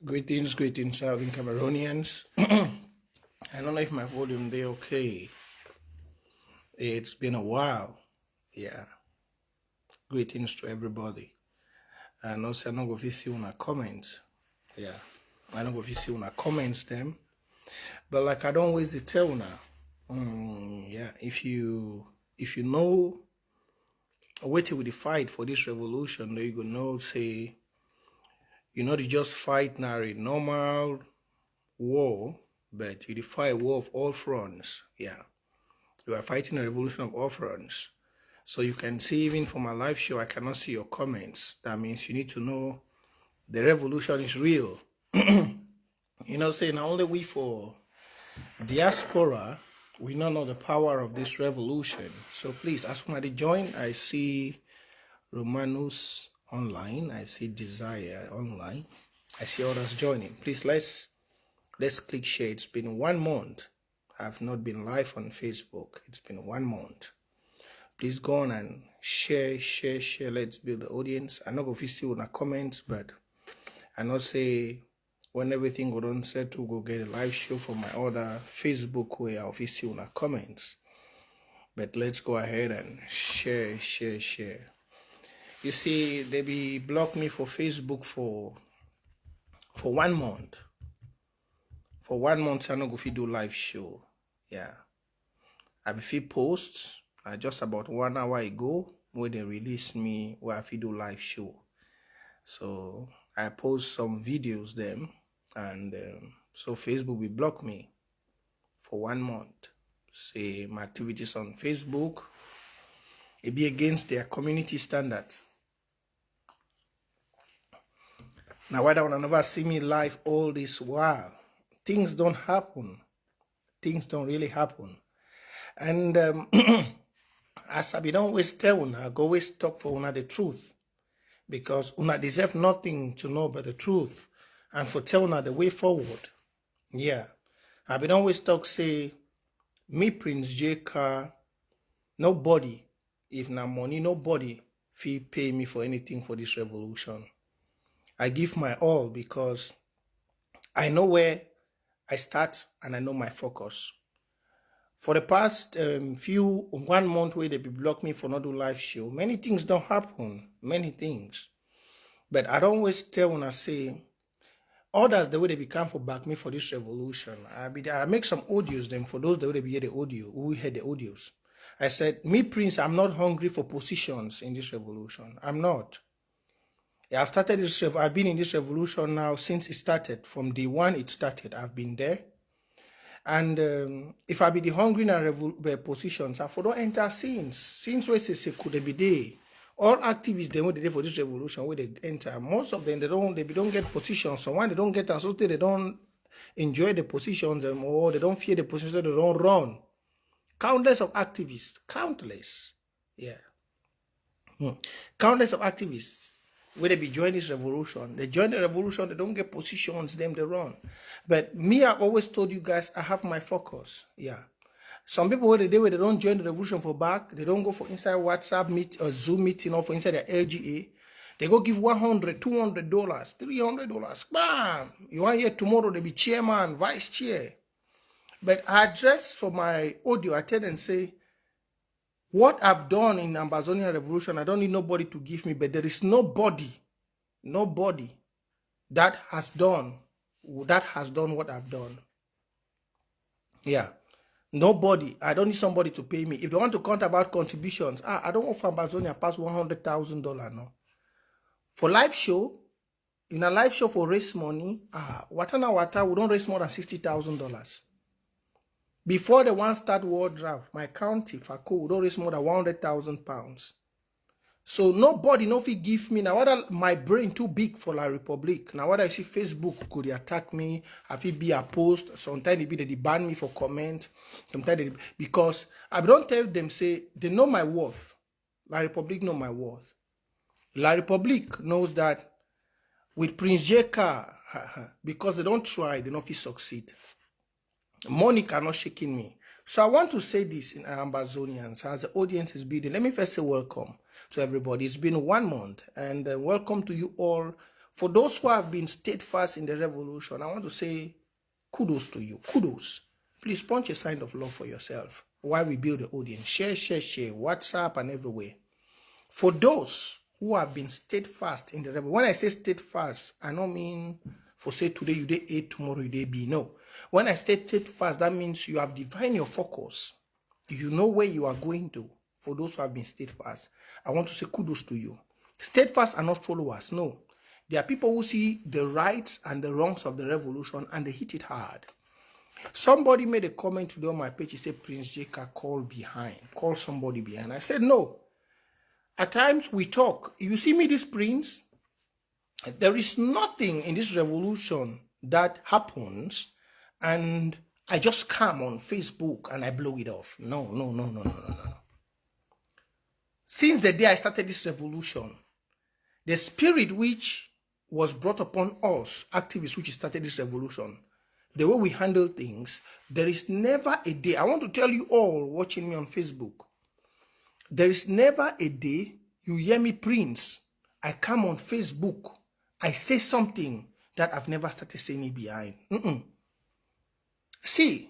Greetings, Southern Cameroonians. I don't know if my volume there okay. It's been a while. Yeah. Greetings to everybody. And also I'm not going to see una comments. Yeah. I don't go to see una comments them. But like I don't always tell una. Yeah. If you know waiting with the fight for this revolution, then you go know say you know to just fight now a normal war, but you fight a war of all fronts. Yeah. You are fighting a revolution of all fronts. So you can see even for my live show, I cannot see your comments. That means you need to know the revolution is real. Say not only we for diaspora, we don't know the power of this revolution. So please, as when I join, I see Romanus online. I see Desire online. I see others joining. Please, let's click share. It's been 1 month. I've not been live on Facebook. It's been 1 month. Please go on and share. Let's build the audience. I'm not going to see on the comments, but I not say when everything go on set to go get a live show from my other Facebook where I'll see on the comments. But let's go ahead and share. You see, they be block me for Facebook for 1 month. For 1 month, I'm not going to do live show. Yeah. I be posts. Just about 1 hour ago, when they released me, where I do live show. So I post some videos them, and so Facebook will block me for 1 month. Say my activities on Facebook, it be against their community standard. Now why don't never see me live all this while? Things don't happen. Things don't really happen. And as I be don't always tell una, I go always talk for una the truth. Because una deserve nothing to know but the truth. And for tell una the way forward. Yeah. I be don't always talk say, me Prince J. Carr, nobody, if na money, nobody fee pay me for anything for this revolution. I give my all because I know where I start and I know my focus. For the past 1 month where they be block me for not do live show, many things don't happen, many things. But I don't always tell when I say, others the way they become for back me for this revolution. I make some audios them for those the way they hear the audio, who heard the audios. I said, me Prince, I'm not hungry for positions in this revolution. I'm not. I've started this. I've been in this revolution now since it started. From day one it started, I've been there. And if I be the hungry and positions, I for don't enter since we say could be there. All activists they want to for this revolution where they enter. Most of them they don't get positions. So when they don't get associated, they don't enjoy the positions or they don't fear the positions, they don't run. Countless of activists, countless, yeah, countless of activists. Where they be joining this revolution, they join the revolution, they don't get positions, them they run. But me, I've always told you guys, I have my focus. Yeah. Some people where they don't join the revolution for back, they don't go for inside WhatsApp meet or Zoom meeting or for inside their LGA. They go give $100, $200, $300. Bam! You want here tomorrow they be chairman, vice chair. But I address for my audio, I tell them say, what I've done in Ambazonian Revolution, I don't need nobody to give me, but there is nobody that has done what I've done. Yeah. Nobody. I don't need somebody to pay me. If they want to count about contributions, I don't offer Ambazonia past $100,000 no. For live show, in a live show for raise money, we don't raise more than $60,000. Before the one start world draft, my county, Fako, would raise more than £100,000. So nobody, no fee give me. Now, whether my brain too big for La Republic. Now, whether I see Facebook could they attack me, if it be a post, sometimes they ban me for comment. Sometimes because I don't tell them, say, they know my worth. La Republic know my worth. La Republic knows that with Prince J. Carr, because they don't try, they don't feel succeed. Money cannot shaking me. So I want to say this in Ambazonians as the audience is building. Let me first say welcome to everybody. It's been 1 month and welcome to you all For those who have been steadfast in the revolution, I want to say kudos to you. Kudos. Please punch a sign of love for yourself while we build the audience. Share, WhatsApp and everywhere. For those who have been steadfast in the revolution, when I say steadfast, I don't mean for say today you day A, tomorrow you day B. No. When I say steadfast, that means you have defined your focus. You know where you are going to. For those who have been steadfast, I want to say kudos to you. Steadfast are not followers. No. There are people who see the rights and the wrongs of the revolution and they hit it hard. Somebody made a comment today on my page. He said, Prince J. Carr, call somebody behind. I said, no. At times we talk. You see me, this prince, there is nothing in this revolution that happens and I just come on Facebook and I blow it off. No. Since the day I started this revolution, the spirit which was brought upon us, activists which started this revolution, the way we handle things, there is never a day, I want to tell you all watching me on Facebook, there is never a day you hear me, Prince, I come on Facebook, I say something that I've never started saying it behind. See,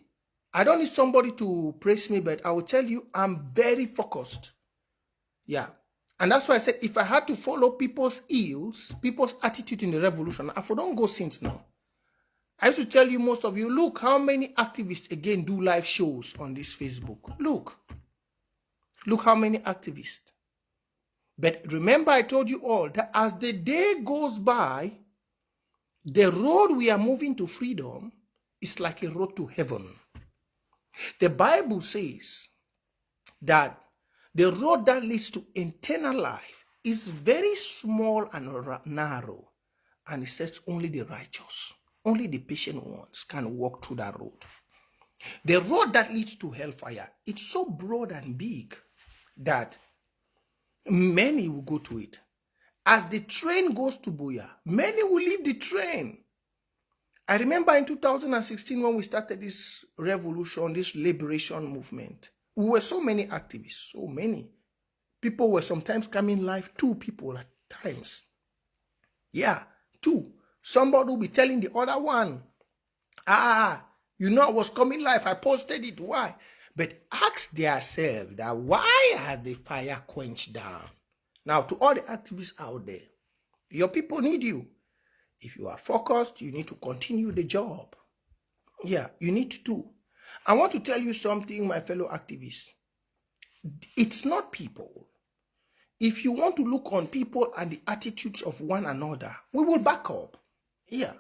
I don't need somebody to praise me, but I will tell you I'm very focused. Yeah. And that's why I said, if I had to follow people's ills, people's attitude in the revolution, I don't go since now. I used to tell you, most of you, look how many activists again do live shows on this Facebook. Look how many activists. But remember, I told you all that as the day goes by, the road we are moving to freedom is like a road to heaven. The Bible says that the road that leads to eternal life is very small and narrow. And it says only the righteous, only the patient ones can walk through that road. The road that leads to hellfire, it's so broad and big that many will go to it. As the train goes to Buea, many will leave the train. I remember in 2016 when we started this revolution, this liberation movement, we were so many activists, so many. People were sometimes coming live, 2 people at times. Yeah, 2. Somebody will be telling the other one, you know I was coming live, I posted it, why? But ask themselves that why has the fire quenched down? Now, to all the activists out there, your people need you. If you are focused, you need to continue the job. Yeah, you need to. I want to tell you something, my fellow activists. It's not people. If you want to look on people and the attitudes of one another, we will back up. Yeah.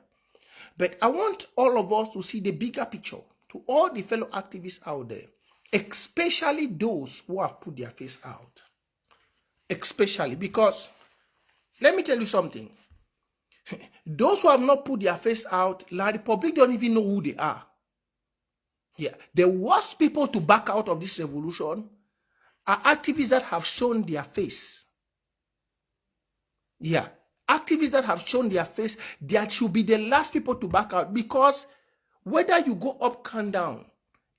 But I want all of us to see the bigger picture, to all the fellow activists out there, especially those who have put their face out. Especially because, let me tell you something. Those who have not put their face out, the public don't even know who they are. Yeah, the worst people to back out of this revolution are activists that have shown their face. Yeah, activists that have shown their face, that should be the last people to back out, because whether you go up and down,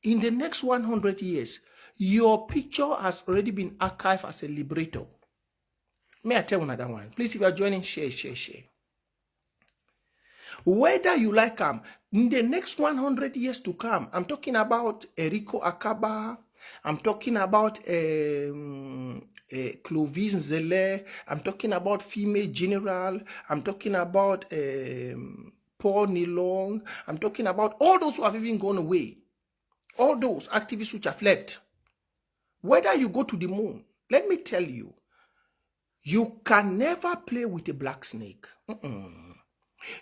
in the next 100 years, your picture has already been archived as a liberator. May I tell another one? Please, if you are joining, share. Whether you like them, in the next 100 years to come, I'm talking about Eriko Akaba, I'm talking about Clovis Nzele, I'm talking about female general, I'm talking about Paul Nilong, I'm talking about all those who have even gone away, all those activists which have left. Whether you go to the moon, let me tell you, you can never play with a black snake.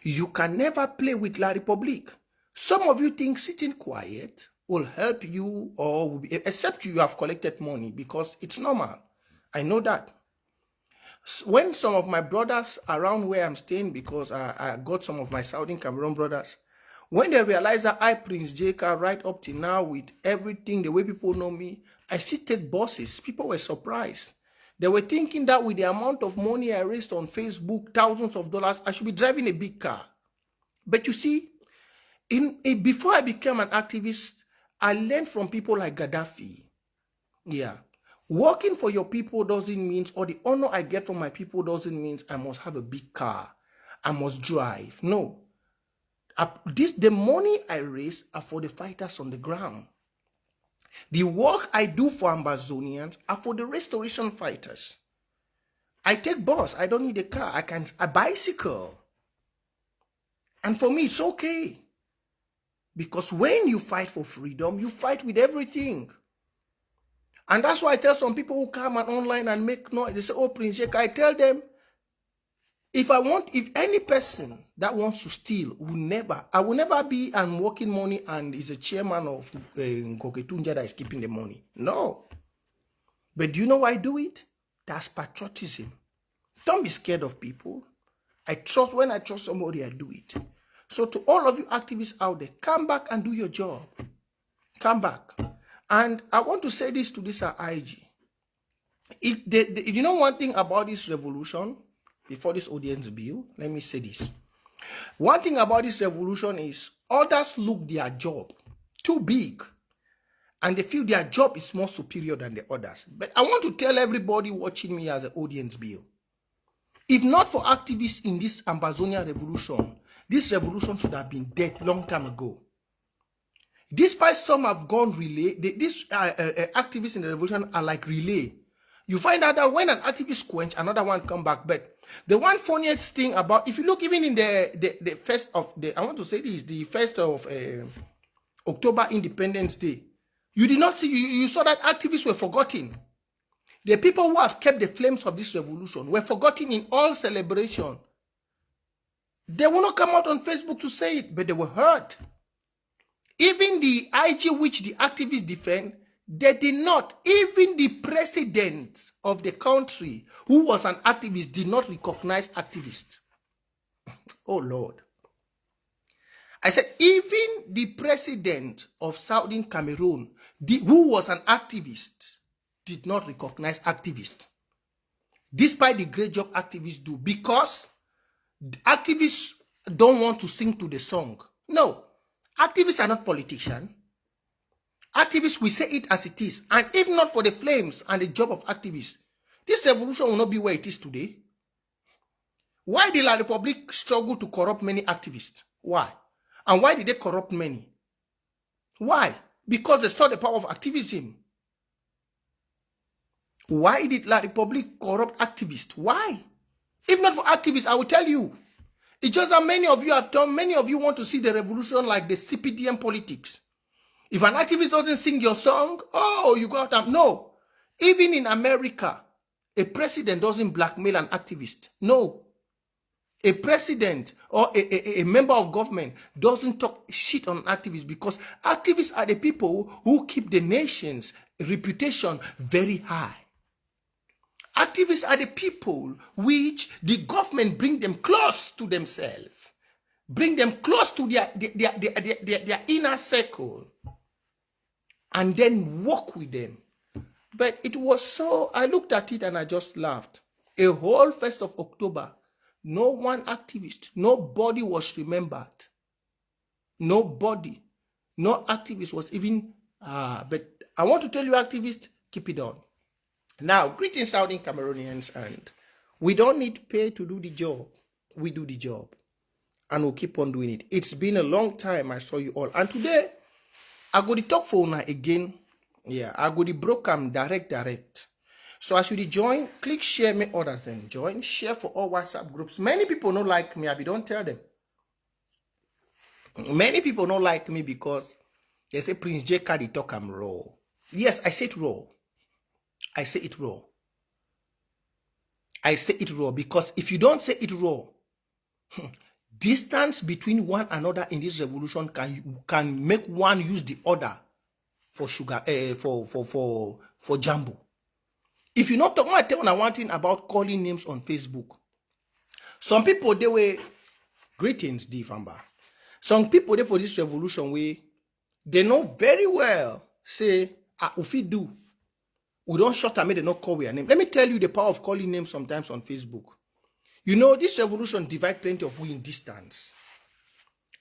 You can never play with La Republique. Some of you think sitting quiet will help you, or will be, except you have collected money, because it's normal. I know that. When some of my brothers around where I'm staying, because I got some of my Southern Cameroon brothers, when they realize that I, Prince J. Carr, right up to now with everything, the way people know me, I seated bosses. People were surprised. They were thinking that with the amount of money I raised on Facebook, thousands of dollars, I should be driving a big car. But you see, before I became an activist, I learned from people like Gaddafi. Yeah. Working for your people doesn't mean, or the honor I get from my people doesn't mean I must have a big car. I must drive. No. The money I raise are for the fighters on the ground. The work I do for Ambazonians are for the restoration fighters. I take bus. I don't need a car. A bicycle. And for me, it's okay. Because when you fight for freedom, you fight with everything. And that's why I tell some people who come online and make noise, they say, oh, Prince Jake, I tell them, if any person that wants to steal, I will never be and working money and is a chairman of Ngoketunja that is keeping the money. No. But do you know why I do it? That's patriotism. Don't be scared of people. When I trust somebody, I do it. So to all of you activists out there, come back and do your job. Come back. And I want to say this to this IG. You know one thing about this revolution, before this audience bill, let me say this. One thing about this revolution is others look their job too big and they feel their job is more superior than the others. But I want to tell everybody watching me as an audience bill, if not for activists in this Ambazonia revolution, this revolution should have been dead long time ago. Despite some have gone relay, these activists in the revolution are like relay. You find out that when an activist quench, another one come back. But the one funniest thing about, if you look even in the first of the, I want to say this, the 1st of October Independence Day, you did not see, you saw that activists were forgotten. The people who have kept the flames of this revolution were forgotten in all celebration. They will not come out on Facebook to say it, but they were hurt. Even the IG which the activists defend, they did not. Even the president of the country, who was an activist, did not recognize activists. Oh, Lord. I said, even the president of Southern Cameroon, who was an activist, did not recognize activists. Despite the great job activists do, because activists don't want to sing to the song. No, activists are not politicians. Activists will say it as it is. And if not for the flames and the job of activists, this revolution will not be where it is today. Why did La Republic struggle to corrupt many activists? Why? And why did they corrupt many? Why? Because they saw the power of activism. Why did La Republic corrupt activists? Why? If not for activists, I will tell you. It's just that many of you have done, many of you want to see the revolution like the CPDM politics. If an activist doesn't sing your song, oh, you got them. No. Even in America, a president doesn't blackmail an activist. No. A president or a member of government doesn't talk shit on activists, because activists are the people who keep the nation's reputation very high. Activists are the people which the government bring them close to themselves, bring them close to their inner circle, and then walk with them. But it was so, I looked at it and I just laughed. A whole 1st of October, no one activist, nobody was remembered. Nobody, no activist was even, but I want to tell you activists, keep it on. Now, greetings Southern Cameroonians, and we don't need pay to do the job. We do the job, and we'll keep on doing it. It's been a long time I saw you all, and today, I go to talk for now again. Yeah, I go to broadcast direct. So as you join, click share, make others then join. Share for all WhatsApp groups. Many people don't like me, don't tell them. Many people don't like me because they say Prince J. Carr, talk I'm raw. Yes, I say it raw. I say it raw. I say it raw because if you don't say it raw, distance between one another in this revolution can make one use the other for sugar, for jumbo. If you not talk, I tell you one thing about calling names on Facebook. Some people they were greetings, Divamba. Some people they for this revolution they know very well say if we do, we don't shut them, they not call their name. Let me tell you the power of calling names sometimes on Facebook. You know, this revolution divide plenty of we in distance.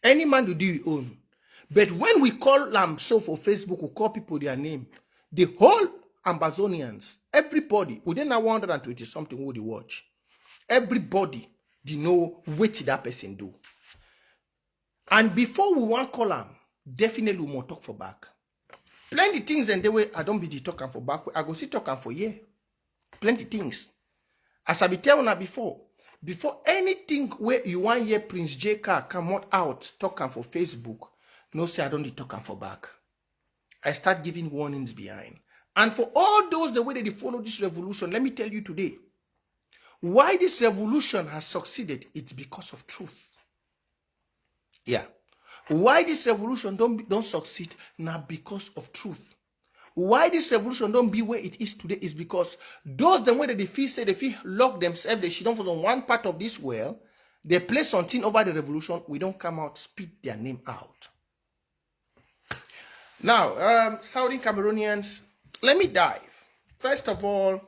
Any man will do his own. But when we call them so for Facebook, we call people their name. The whole Ambazonians, everybody, within 120 something would watch. Everybody they know what that person do. And before we want call them, definitely we must talk for back. Plenty things and the way I don't be the talking for back, I go see talking for yeah. Plenty things. As I be telling you before anything where you want hear Prince J. Carr come out talking for Facebook, no say I don't be talking for back. I start giving warnings behind. And for all those the way they follow this revolution, let me tell you today, why this revolution has succeeded, it's because of truth. Yeah. Why this revolution don't succeed now because of truth. Why this revolution don't be where it is today is because those the way that they feel lock themselves, they should don't on one part of this world, they play something over the revolution, we don't come out, speak their name out. Now, Saudi Cameroonians, let me dive. First of all,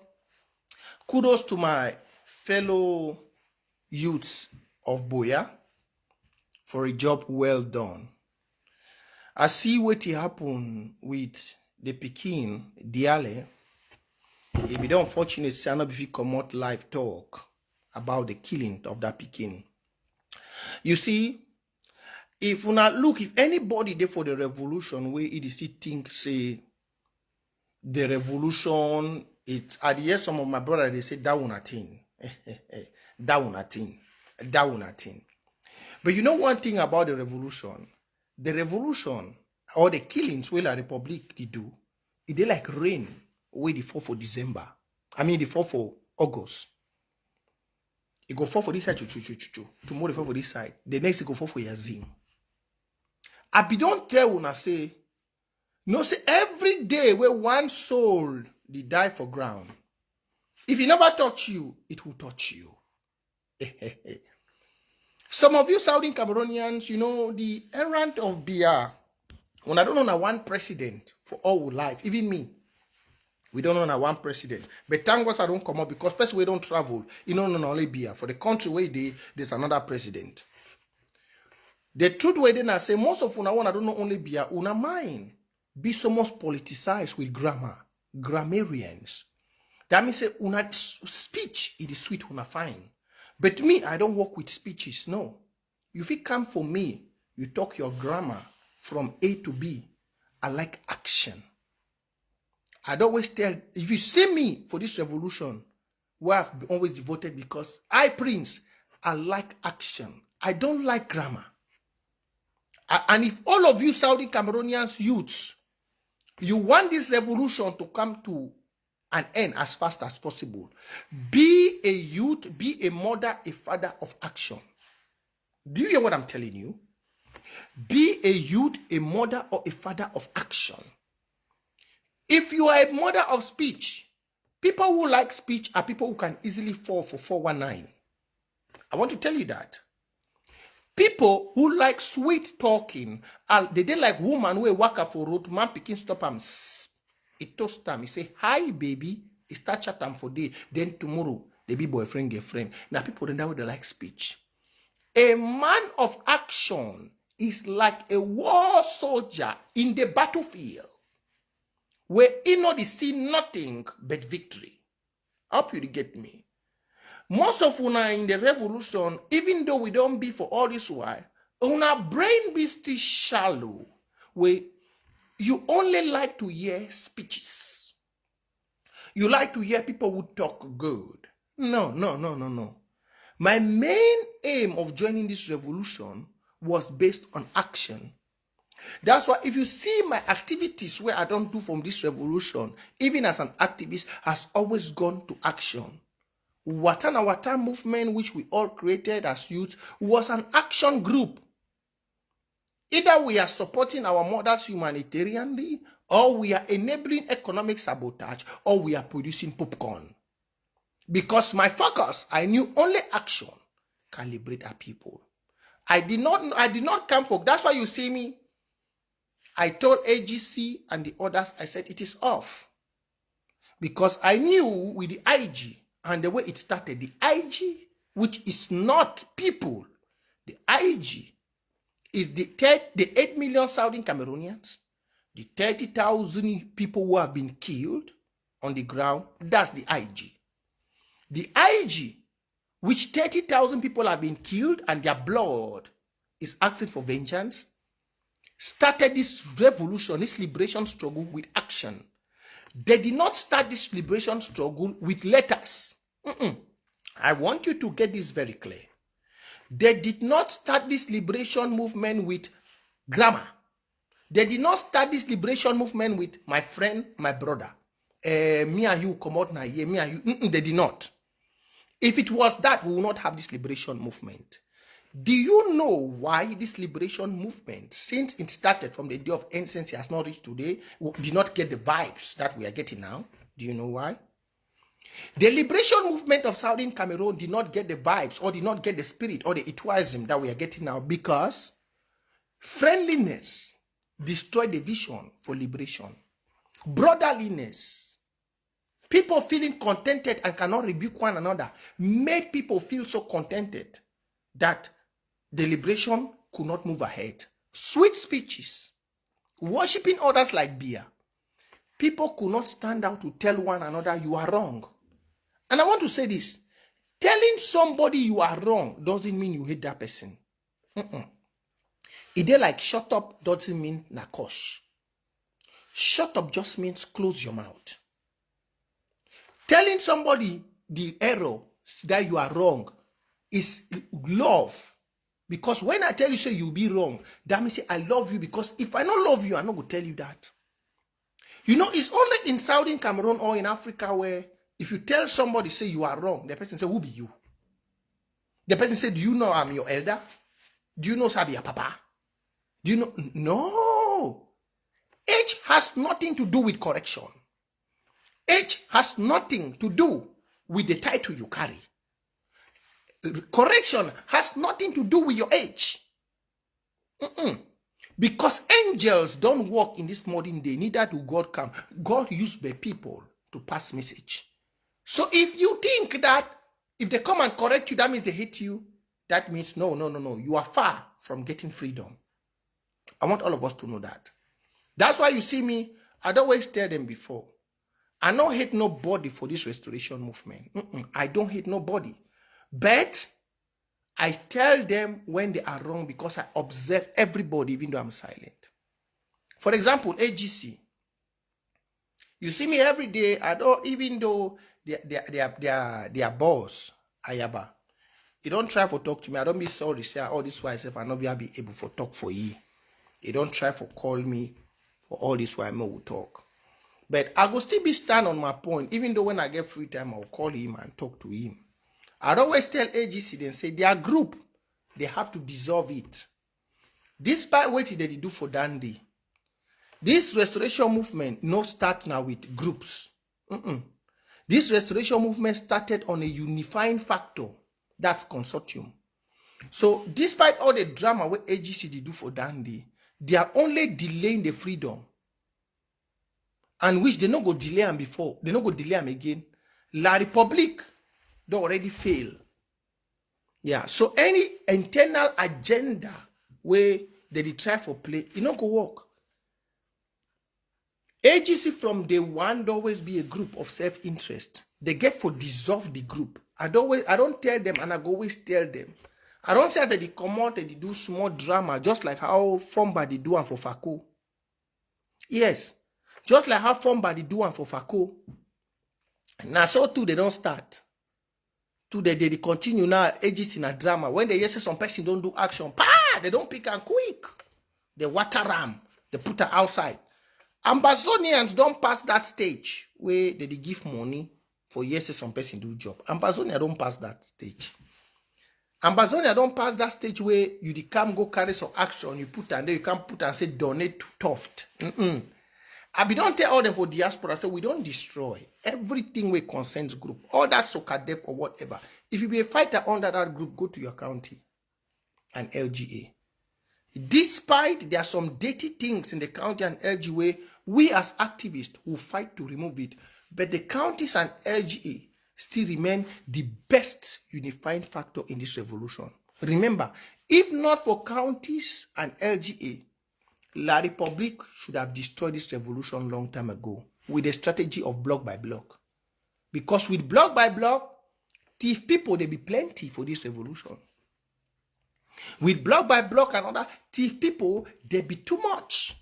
kudos to my fellow youths of Buea for a job well done. I see what happened with the Pekin Diale. It be unfortunate to not be come out live talk about the killing of that Pekin. You see, if you not look, if anybody there for the revolution where it is think say the revolution, it's at the end some of my brother they say that one a thing. That one a thing. That one a thing. But you know one thing about the revolution or the killings where the Republic they do, it they like rain where they fall for December. I mean they fall for August. It go fall for this side, tomorrow they fall for this side. The next it go fall for Yazim. I be don't tell when I say, no say every day where one soul they die for ground. If it never touch you, it will touch you. Some of you Saudi Cameroonians, you know, the errand of Buea, when I don't know one president for all life, even me, we don't know one president. But thank God I don't come up because especially we don't travel, you know, not only Buea. For the country where there's another president. The truth where then I say, most of una I don't know only Buea, una mind be so much politicized with grammarians. That means say una speech it is sweet una fine. But me, I don't work with speeches, no. If you come for me, you talk your grammar from A to B. I like action. I'd always tell, if you see me for this revolution, where I've always devoted because I, Prince, I like action. I don't like grammar. And if all of you Saudi Cameroonians youths, you want this revolution to come to an end as fast as possible, be a youth, be a mother, a father of action. Do you hear what I'm telling you? Be a youth, a mother, or a father of action. If you are a mother of speech, people who like speech are people who can easily fall for 419. I want to tell you that. People who like sweet talking, they like woman who work for road, man picking stop them. It toast them. He say, hi baby, it start chat them for day. Then tomorrow, they be boyfriend, girlfriend. Now people then that way they like speech. A man of action is like a war soldier in the battlefield where he not see nothing but victory. I hope you get me. Most of una in the revolution, even though we don't be for all this while, una brain be still shallow, where you only like to hear speeches. You like to hear people who talk good. No. My main aim of joining this revolution was based on action. That's why if you see my activities where I don't do from this revolution, even as an activist, has always gone to action. Watan movement, which we all created as youth, was an action group. Either we are supporting our mothers humanitarianly, or we are enabling economic sabotage, or we are producing popcorn. Because my focus, I knew only action can liberate our people. I did not come for, that's why you see me. I told AGC and the others, I said it is off. Because I knew with the IG and the way it started, the IG, which is not people, the IG is the 8 million Saudi Cameroonians, the 30,000 people who have been killed on the ground, that's the IG. The IG which 30,000 people have been killed and their blood is asking for vengeance, started this revolution, this liberation struggle with action. They did not start this liberation struggle with letters. I want you to get this very clear. They did not start this liberation movement with grammar. They did not start this liberation movement with my friend, my brother. Me and you come out now, yeah, me and you. They did not. If it was that, we will not have this liberation movement. Do you know why this liberation movement, since it started from the day of innocence, has not reached today, did not get the vibes that we are getting now? Do you know why? The liberation movement of Southern Cameroon did not get the vibes or did not get the spirit or the ituism that we are getting now because friendliness destroyed the vision for liberation. Brotherliness, people feeling contented and cannot rebuke one another, made people feel so contented that the liberation could not move ahead. Sweet speeches, worshiping others like Buea. People could not stand out to tell one another you are wrong. And I want to say this, telling somebody you are wrong doesn't mean you hate that person. It like shut up doesn't mean nakosh. Shut up just means close your mouth. Telling somebody the error that you are wrong is love. Because when I tell you say you'll be wrong, that means say I love you, because if I don't love you, I'm not going to tell you that. You know, it's only in Southern Cameroon or in Africa where if you tell somebody say you are wrong, the person say, who be you? The person say, do you know I'm your elder? Do you know Sabi your papa? Do you know? No. Age has nothing to do with correction. Age has nothing to do with the title you carry. Correction has nothing to do with your age. Because angels don't work in this modern day, neither do God come. God used the people to pass message. So if you think that if they come and correct you, that means they hate you, that means no. You are far from getting freedom. I want all of us to know that. That's why you see me, I don't always tell them before. I don't hate nobody for this restoration movement. I don't hate nobody. But I tell them when they are wrong because I observe everybody even though I'm silent. For example, AGC. You see me every day, I don't, even though their boss, Ayaba, he don't try for talk to me. I don't be sorry, say all this why I not be able for talk for you. He don't try for call me for all this why I will talk. But I go still be stand on my point, even though when I get free time, I'll call him and talk to him. I'd always tell AGC, then say their group, they have to dissolve it. Despite what they do for Dandy, this restoration movement no start now with groups. This restoration movement started on a unifying factor, that's consortium. So despite all the drama what AGC they do for Dandy, they are only delaying the freedom. And which they not go delay them before, they not go delay them again. La Republic, they already fail. Yeah, so any internal agenda where they try for play, it not go work. AGC from day one, there always be a group of self-interest. They get for dissolve the group. I don't tell them, and I go always tell them. I don't say that they come out and they do small drama, just like how Fomba they do one for Fako. Yes, just like how Fomba they do one for Fako. Now so too they don't start. To they continue now, AGC in a drama. When they say some person don't do action, they don't pick and quick. They water ram, they put her outside. Ambazonians don't pass that stage where they give money for yes, some person do job. Ambazonia don't pass that stage. Ambazonia don't pass that stage where you come go carry some action, you put and then you can put and say donate to Toft. I don't tell all them for diaspora, so we don't destroy everything we concerns group, all that soccer dev or whatever. If you be a fighter under that group, go to your county and LGA. Despite there are some dirty things in the county and LGA, we as activists will fight to remove it. But the counties and LGA still remain the best unifying factor in this revolution. Remember, if not for counties and LGA, La Republic should have destroyed this revolution long time ago with a strategy of block by block. Because with block by block, thief people, they be plenty for this revolution. With block by block and other thief people, they be too much.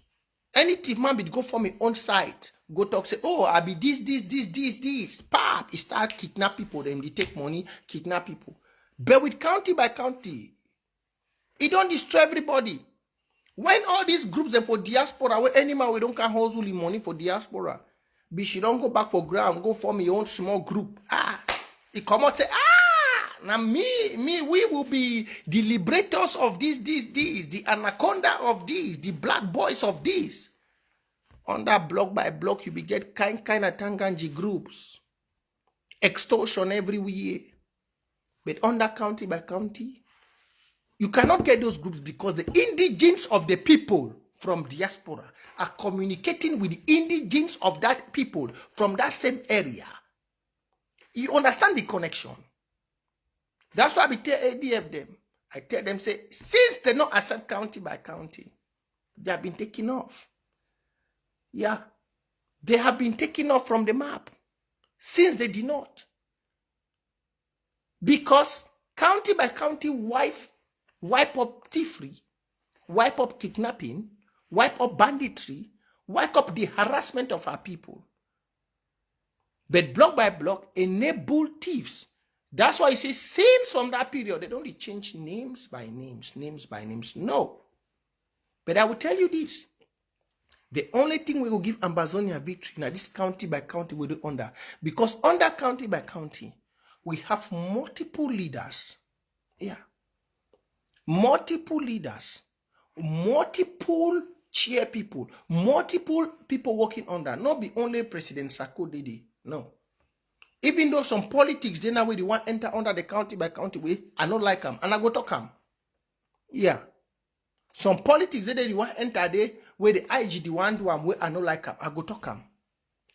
Any thief man be go from his own site, go talk, say, oh, I be this. Pap, he start kidnap people, then they take money, kidnap people. But with county by county, it don't destroy everybody. When all these groups are for diaspora, where any man we don't can hustle the money for diaspora, but she don't go back for ground, go form your own small group. He come out say, now we will be the liberators of this, the anaconda of this, the black boys of this. Under block by block, you be get kind of Tanganji groups. Extortion everywhere. But under county by county, you cannot get those groups because the indigents of the people from diaspora are communicating with the indigents of that people from that same area. You understand the connection? That's why I tell ADF them. I tell them, say, since they don't accept county by county, they have been taken off. Yeah. They have been taken off from the map. Since they did not. Because county by county wipe up thievery, wipe up kidnapping, wipe up banditry, wipe up the harassment of our people. But block by block, enable thieves. That's why I say, since from that period, they don't change names by names. No. But I will tell you this. The only thing we will give Ambazonia victory now, this county by county we do under. Because under county by county, we have multiple leaders. Yeah. Multiple leaders. Multiple chair people. Multiple people working under. Not be only President Sako Dede. No. Even though some politics, they now they want to enter under the county by county way, I don't like them. And I go talk them. Yeah. Some politics, they want to enter there where the IG, the one do them, where I don't like them. I go talk them.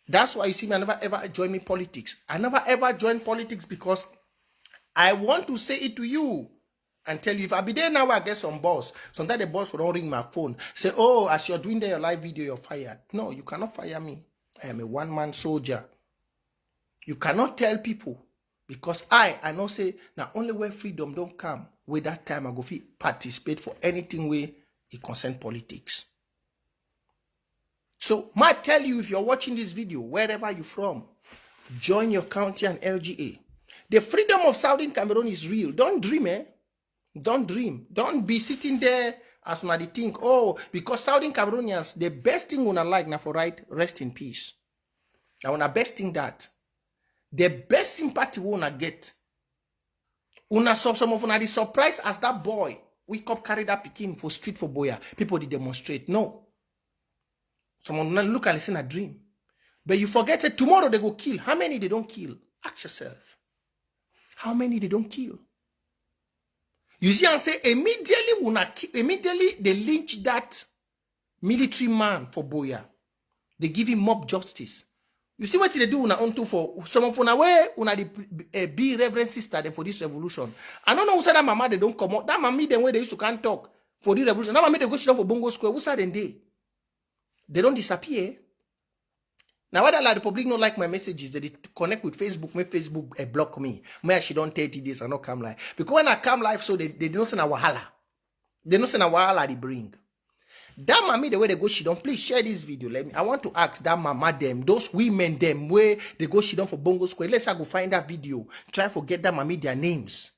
That's why you see me, I never ever join me politics. I never ever join politics because I want to say it to you and tell you, if I be there now, I get some boss. Sometimes the boss will don't ring my phone. Say, oh, as you're doing your live video, you're fired. No, you cannot fire me. I am a one-man soldier. You cannot tell people because I know say now only where freedom don't come with that time I go participate for anything where it concern politics. So might tell you if you're watching this video, wherever you're from, join your county and LGA. The freedom of Southern Cameroon is real. Don't dream, eh? Don't dream. Don't be sitting there as when they think, oh, because Southern Cameroonians, the best thing una like now for right, rest in peace. I wanna best thing that. The best sympathy we wanna get. Una some of una the surprise as that boy we come carry that pikin for street for Buea. People did demonstrate. No. Someone look and listen a dream. But you forget that tomorrow they go kill. How many they don't kill? Ask yourself. How many they don't kill? You see and say immediately they lynch that military man for Buea. They give him mob justice. You see what they do una onto for some of una way una the be reverend sister them for this revolution. I don't know who said that mama they don't come out. That mommy them where they used to can't talk for the revolution. That mommy they go sit down for Bongo Square. Who said they don't disappear. Now whether La Republic not like my messages, they connect with Facebook, make Facebook block me. May she don't 30 days and not come live. Because when I come live, so they don't send a wahala. They don't send a wahala they bring. That mommy, the way they go, she don't please share this video. I want to ask that mama them, those women them, where they go, she don't for Bongo Square. Let's go find that video. Try to forget that mommy their names.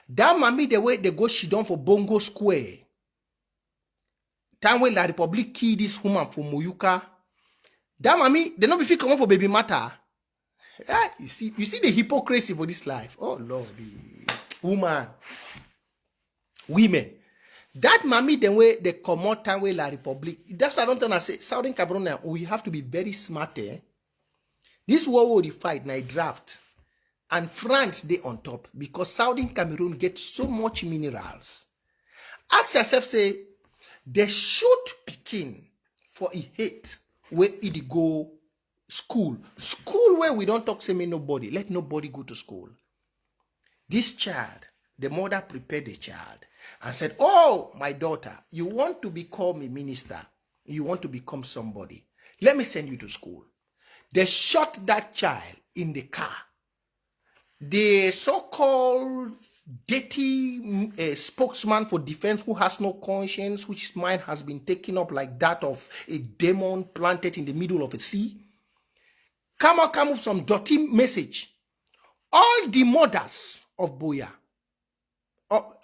That mommy, the way they go, she don't for Bongo Square. Time when La Republic killed this woman from Moyuka. That mommy, they don't be fit come for baby matter. Yeah, you see the hypocrisy for this life. Oh Lord, women. That mommy, the way they come out time with La Republic. That's why I don't say Southern Cameroon, we have to be very smart. Eh? This war will fight now draft. And France they on top because Southern Cameroon gets so much minerals. Ask yourself, say, they should begin for a hate where it go school. School where we don't talk, say me nobody. Let nobody go to school. This child, the mother prepared the child and said, oh, my daughter, you want to become a minister. You want to become somebody. Let me send you to school. They shot that child in the car. the so-called dirty spokesman for defense who has no conscience, whose mind has been taken up like that of a demon planted in the middle of a sea, come with some dirty message. All the mothers of Buea,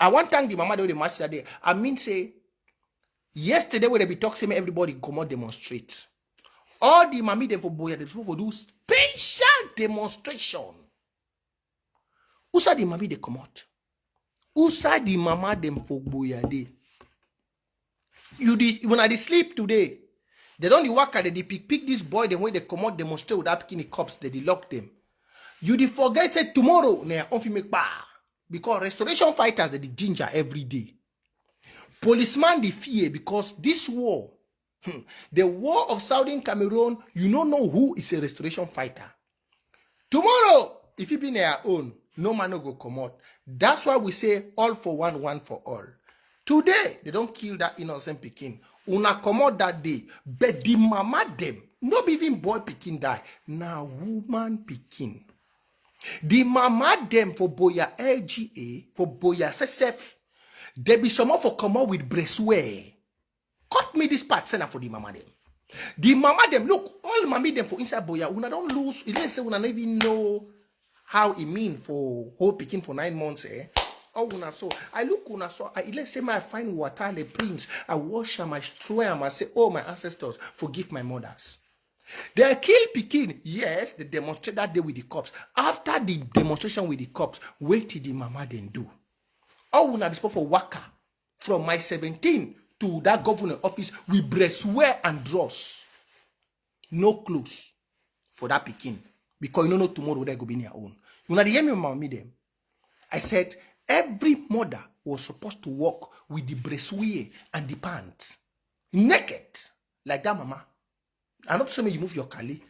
I want to thank the mama they march that day. I mean, say, yesterday when they be talking, everybody come out demonstrate. All the mommy them for Buea, they supposed to do special demonstration. Who said the mommy they come out? Who said the mama them for Buea day? You did when I sleep today. They don't work at they pick this boy, the way they come out demonstrate without picking the cops, they lock them. You did forget say tomorrow, because restoration fighters they ginger every day. Policeman the fear because this war, the war of Southern Cameroon, you don't know who is a restoration fighter. Tomorrow, if you be their own, no man no go come out. That's why we say all for one, one for all. Today, they don't kill that innocent pikin. Una come out that day, but the mama them, not even boy pikin die. Now woman pikin. The mama them for Buea LGA, for Buea SSF, there be someone for come out with breastwear. Cut me this part, send for the mama them. The mama them, look, all mommy them for inside Buea, una don't lose, let's say una don't even know how it mean for whole picking for 9 months, eh? Oh, una so, I look una so, let's say I find water, the prince, I wash them, I destroy them, I say, oh, my ancestors, forgive my mothers. They kill Pekin. Yes, they demonstrate that day with the cops. After the demonstration with the cops, wait till the mama then do. Oh, we not supposed for waka from my 17 to that governor office with breastwear and drawers. No clothes for that Pekin. Because you don't know tomorrow they go be in your own. You know the hear me, mama them. I said every mother was supposed to walk with the breastwear and the pants. Naked. Like that, mama. I'm not saying you move your Kali.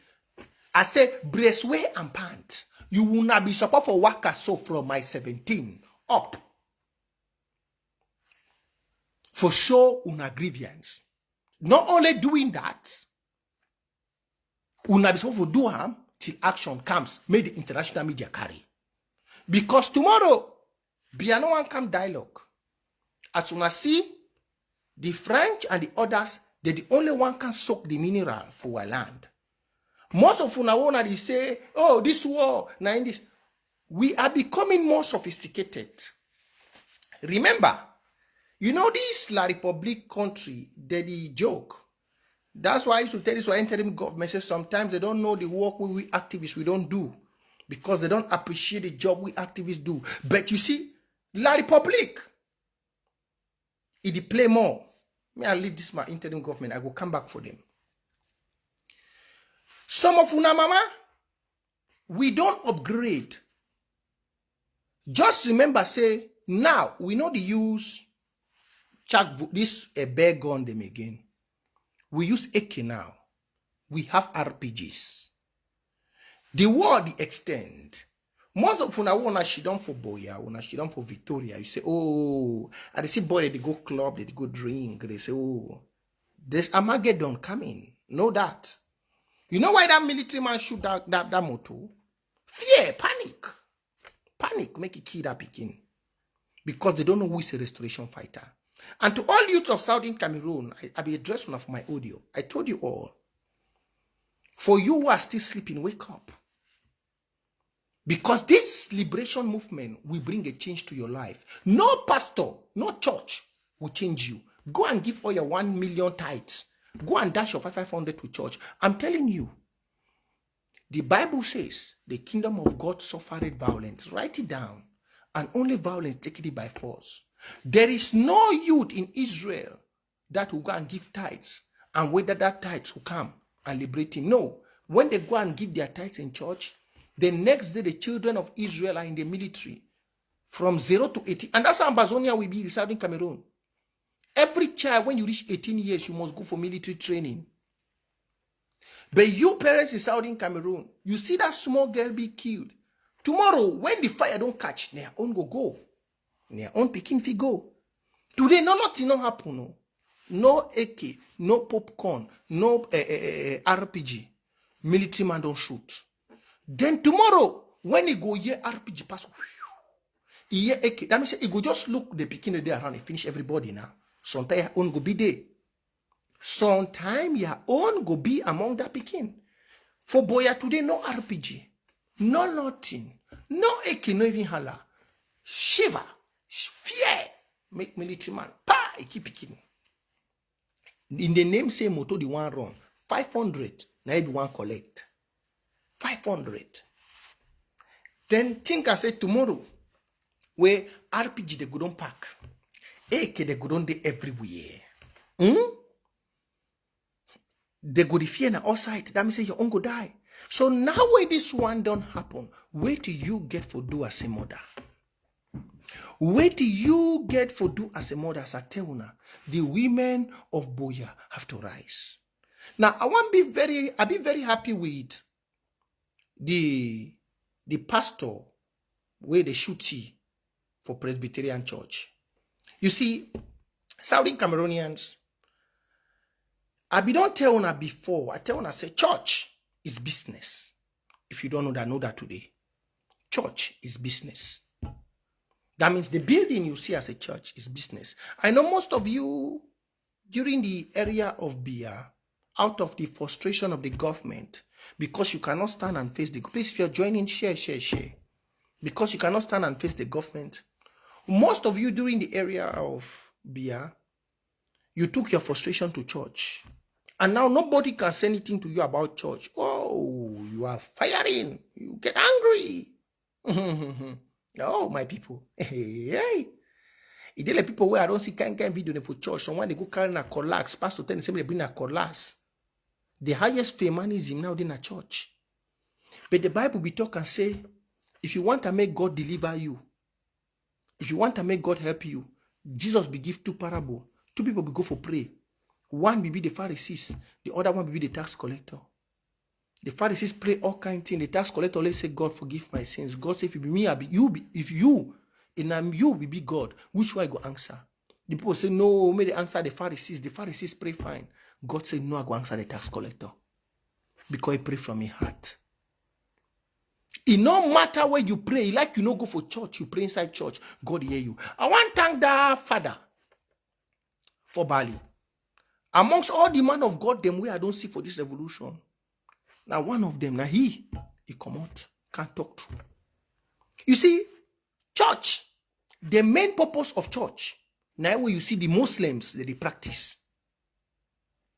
I say breastwear and pants. You will not be supposed for workers so from my 17 up. For sure, una grievance. Not only doing that, una be supposed to do harm till action comes. Make the international media carry. Because tomorrow, be no one come dialogue. As soon as see the French and the others, they're the only one can soak the mineral for our land. Most of una they say, oh, this war, now in this. We are becoming more sophisticated. Remember, you know this La Republic country, they the joke. That's why I used to tell this to interim government, say sometimes they don't know the work we activists we don't do. Because they don't appreciate the job we activists do. But you see, La Republic, it play more. Me, I leave this my interim government. I go come back for them. Some of una mama, we don't upgrade. Just remember, say, now, we know the use, check this a bear gun them again. We use AK now. We have RPGs. The war, the extent. Most of una she done for Buea, una she done for Victoria. You say, oh, and they see boy, they go club, they go drink. They say, oh, there's Armageddon coming. Know that. You know why that military man shoot that motor? Fear, panic. Panic, make it kill that Pekin. Because they don't know who is a restoration fighter. And to all youths of Southern Cameroon, I be addressed one of my audio. I told you all. For you who are still sleeping, wake up. Because this liberation movement will bring a change to your life. No pastor, no church will change you. Go and give all your 1 million tithes. Go and dash your 500 to church. I'm telling you, the Bible says the kingdom of God suffered violence. Write it down. And only violence taken it by force. There is no youth in Israel that will go and give tithes and whether that tithes will come and liberate him. No. When they go and give their tithes in church, the next day the children of Israel are in the military from 0 to 18. And that's how Amazonia will be in Southern Cameroon. Every child, when you reach 18 years, you must go for military training. But you parents in Southern Cameroon, you see that small girl be killed. Tomorrow, when the fire don't catch, their own go. Their own picking fi go. Today, nothing no happen. No. No AK, no popcorn, no RPG. Military man don't shoot. Then tomorrow, When he go here, RPG pass. He AK. That means he go just look the beginning there around and finish everybody now. Sometimes your own go be there. Sometimes your own go be among that Pekin. For Buea today, no RPG. No nothing. No AK, no even holla. Shiver. Fear. Make military man. Pa! He keep picking. In the name say moto the one run. 500. Now the one collect. 500. Then think I say tomorrow. Where RPG they go don't pack. AK they go don't dey everywhere. They go the fear na outside. That means say your own go die. So now where this one don't happen, where do you get for do as a mother? Where do you get for do as a mother? As I tell you now, the women of Buea have to rise. Now I be very happy with the pastor where they shoot for Presbyterian Church. You see, Southern Cameroonians, I don't tell una before. I tell una say church is business. If you don't know that today. Church is business. That means the building you see as a church is business. I know most of you during the area of Buea, out of the frustration of the government, because you cannot stand and face the, please if you're joining, share. Because you cannot stand and face the government. Most of you during the area of Buea, you took your frustration to church. And now nobody can say anything to you about church. Oh, you are firing. You get angry. Oh, my people. Hey. It is like people where I don't see kind video for church. Someone they go carrying a collapse. Pastor tell them they bring a collapse. The highest feminism now in a church. But the Bible be talk and say, if you want to make God deliver you, if you want to make God help you, Jesus be give two parable. Two people will go for pray. One will be the Pharisees. The other one will be the tax collector. The Pharisees pray all kind of things. The tax collector always say, God forgive my sins. God say, if it be me, I be you. If you, and I'm you, will be God. Which one I go answer? The people say, no, may they answer the Pharisees. The Pharisees pray fine. God say, no, I go answer the tax collector. Because he pray from his heart. It no matter where you pray, like you no go for church, you pray inside church, God hear you. I want to thank that father for Bali. Amongst all the man of God, them way I don't see for this revolution. Now one of them, now he come out, can't talk to. You see, church, the main purpose of church, now where you see the Muslims, they practice.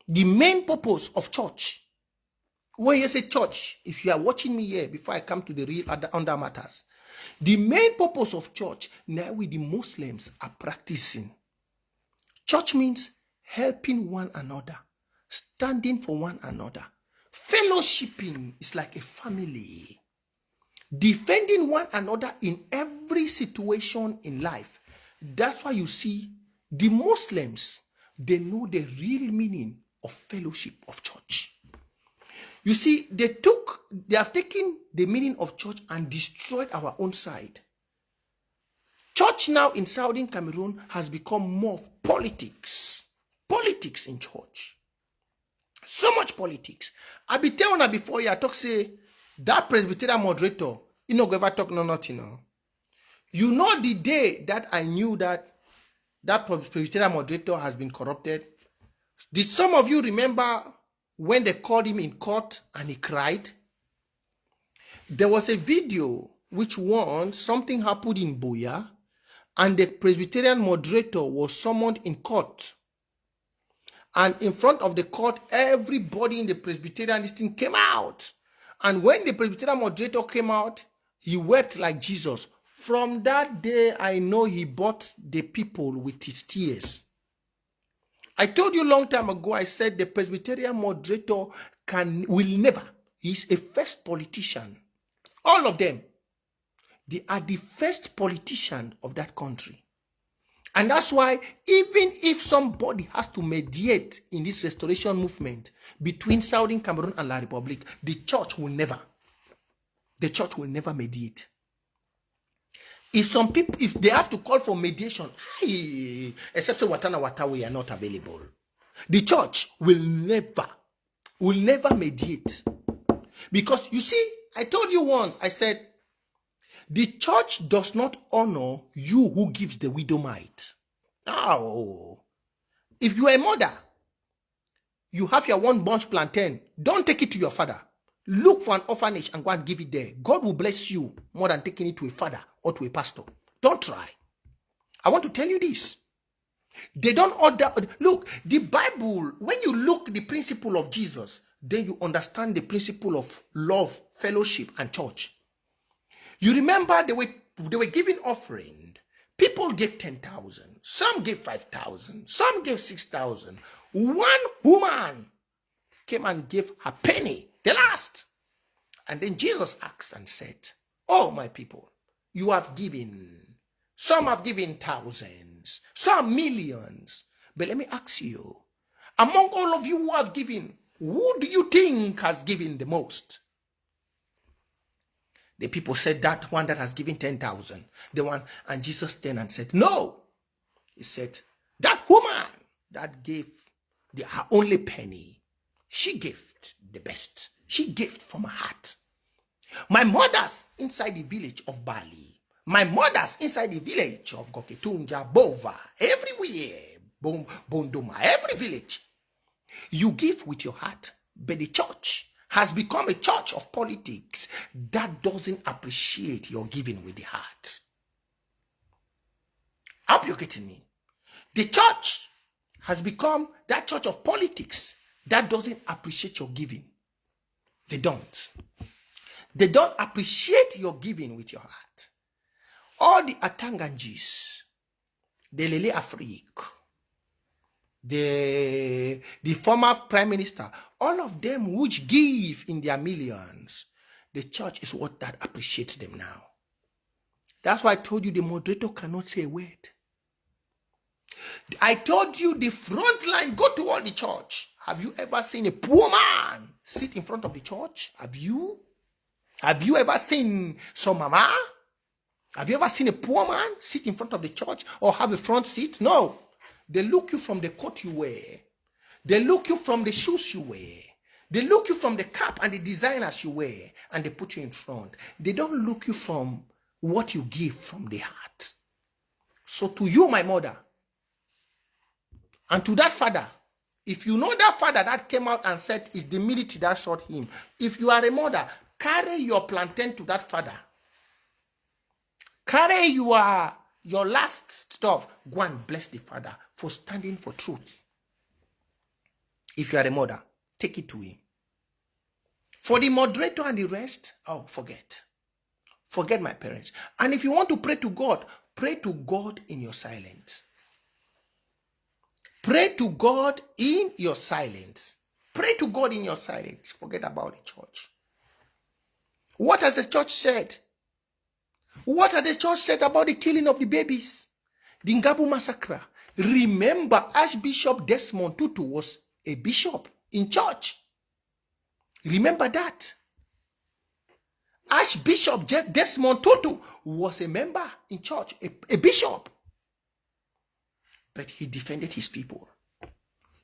The main purpose of church, when you say church, if you are watching me here, before I come to the real under matters, the main purpose of church, now where the Muslims are practicing. Church means helping one another, standing for one another. Fellowshipping is like a family. Defending one another in every situation in life. That's why you see the Muslims, they know the real meaning of fellowship of church. You see, they have taken the meaning of church and destroyed our own side. Church now in Southern Cameroon has become more of politics. Politics in church. So much politics. I be telling her before I talk say that Presbyterian moderator, you know, ever talk nothing. No. You know the day that I knew that Presbyterian moderator has been corrupted. Did some of you remember when they called him in court and he cried? There was a video which warned something happened in Buea and the Presbyterian moderator was summoned in court. And in front of the court, everybody in the Presbyterian listing came out. And when the Presbyterian moderator came out, he wept like Jesus. From that day, I know he bought the people with his tears. I told you a long time ago, I said the Presbyterian moderator will never. He's a first politician. All of them. They are the first politician of that country. And that's why even if somebody has to mediate in this restoration movement between Southern Cameroon and La Republic, the church will never mediate. If some people, if they have to call for mediation, except so Watana we are not available. The church will never mediate. Because you see, I told you once, I said, The church does not honor you who gives the widow mite. No. If you are a mother, you have your one bunch plantain, don't take it to your father. Look for an orphanage and go and give it there. God will bless you more than taking it to a father or to a pastor. Don't try. I want to tell you this. They don't order. Look, the Bible, when you look the principle of Jesus, then you understand the principle of love, fellowship, and church. You remember they were giving offering. People gave 10,000. Some gave 5,000. Some gave 6,000. One woman came and gave her penny, the last. And then Jesus asked and said, oh, my people, you have given. Some have given thousands, some millions. But let me ask you, among all of you who have given, who do you think has given the most? The people said that one that has given 10,000. The one, and Jesus turned and said, no. He said, that woman that gave her only penny, she gave the best. She gave from her heart. My mothers inside the village of Bali, my mothers inside the village of Goketunja, Bova, everywhere, Bondoma, every village, you give with your heart. But the church has become a church of politics that doesn't appreciate your giving with the heart. I hope you're getting me. The church has become that church of politics that doesn't appreciate your giving. They don't. They don't appreciate your giving with your heart. All the Atanganjis, the Lele Afrique, the former prime minister, all of them which give in their millions, the church is what that appreciates them now. That's why I told you the moderator cannot say a word. I told you the front line, go to all the church. Have you ever seen a poor man sit in front of the church? Have you? Have you ever seen some mama? Have you ever seen a poor man sit in front of the church or have a front seat? No. They look you from the coat you wear. They look you from the shoes you wear. They look you from the cap and the designers you wear, and they put you in front. They don't look you from what you give from the heart. So to you, my mother, and to that father, if you know that father that came out and said it's the military that shot him, if you are a mother, carry your plantain to that father. Carry your last stuff. Go and bless the father for standing for truth. If you are a mother, take it to him. For the moderator and the rest, oh, forget. Forget my parents. And if you want to pray to God in your silence. Pray to God in your silence. Pray to God in your silence. Forget about the church. What has the church said? What has the church said about the killing of the babies? The Ngabu massacre. Remember, Archbishop Desmond Tutu was a bishop in church. Remember that. Archbishop Desmond Tutu was a member in church, a bishop. But he defended his people.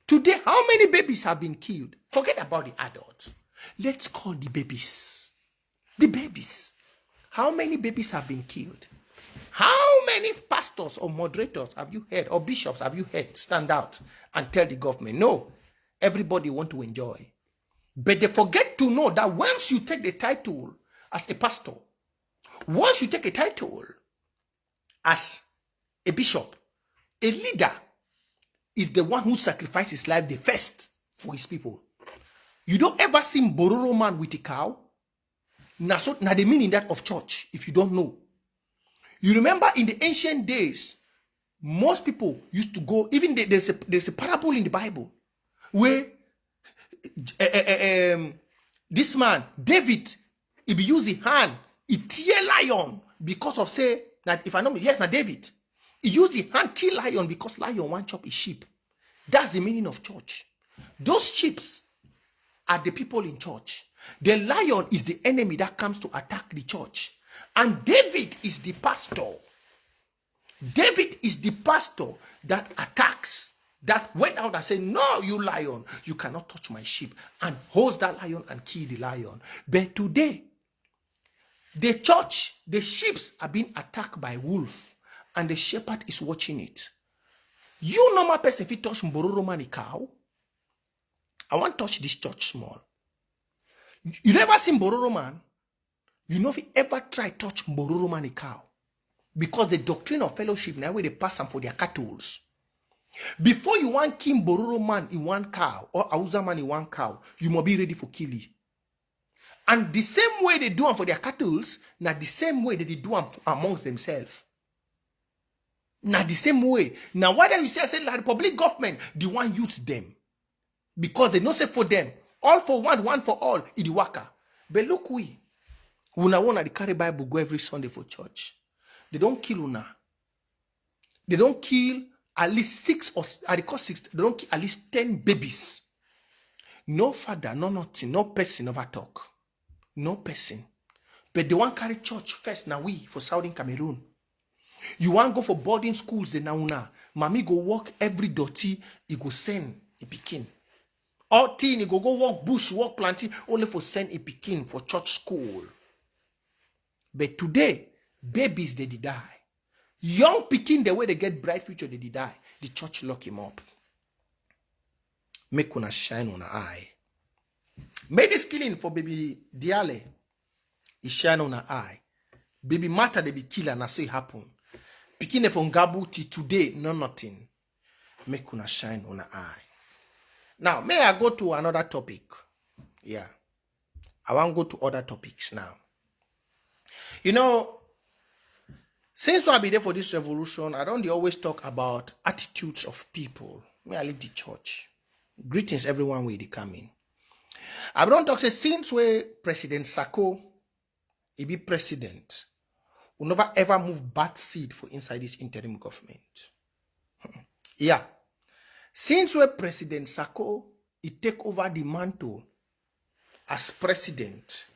Today, how many babies have been killed? Forget about the adults. Let's call the babies. The babies. How many babies have been killed? How many pastors or moderators have you heard, or bishops have you heard stand out and tell the government, no, everybody want to enjoy. But they forget to know that once you take the title as a pastor, once you take a title as a bishop, a leader is the one who sacrificed his life the first for his people. You don't ever see Bororo man with a cow. Now the meaning that of church, if you don't know. You remember in the ancient days, most people used to go, even there's a parable in the Bible where this man, David, he be using hand, he tear lion because of say, that if I know, yes, now David, he used his hand, kill lion because lion want chop his sheep. That's the meaning of church. Those sheep are the people in church. The lion is the enemy that comes to attack the church. And David is the pastor. David is the pastor that attacks, that went out and said, no, you lion, you cannot touch my sheep, and holds that lion and kill the lion. But today, The church, the sheep are being attacked by wolf, and the shepherd is watching it. You normal person, if you touch Mbororo man cow, I want to touch this church small. You never seen Mbororo man? You know if you ever try touch Mbororo man cow, because the doctrine of fellowship now where they pass them for their cattle. Before you want kill Mbororo man in one cow or Hausa man in one cow, you must be ready for killing. And the same way they do them for their cattle, not the same way that they do them amongst themselves. Not the same way. Now, why do you say, I said, like the public government, the one use them? Because they don't say for them. All for one, one for all, it waka. But look, Una wanna the carry Bible go every Sunday for church. They don't kill Una. They don't kill at least 6 or I call 6. They don't kill at least 10 babies. No father, no nothing, no person ever talk. No person. But they want carry church first now for Southern Cameroon. You want go for boarding schools, the nauna. Mommy go walk every dirty, he go send a pikin. All teen, he go walk bush, walk planting, only for send a pikin for church school. But today, babies, they did die. Young pikin, the way they get bright future, they did die. The church lock him up. Make una shine on an eye. Make this killing for baby Diale. He shine on an eye. Baby Mata, they be killer, and I say happen. Pikin from Gabu till today, no nothing. Make una shine on an eye. Now, may I go to another topic? Yeah. I want to go to other topics now. You know, since I be there for this revolution, I don't always talk about attitudes of people. May I leave the church. Greetings, everyone, where they come in. I don't talk, say, since where President Sako, he be president, will never ever move bad seed for inside this interim government. Yeah. Since where President Sako, he take over the mantle as president,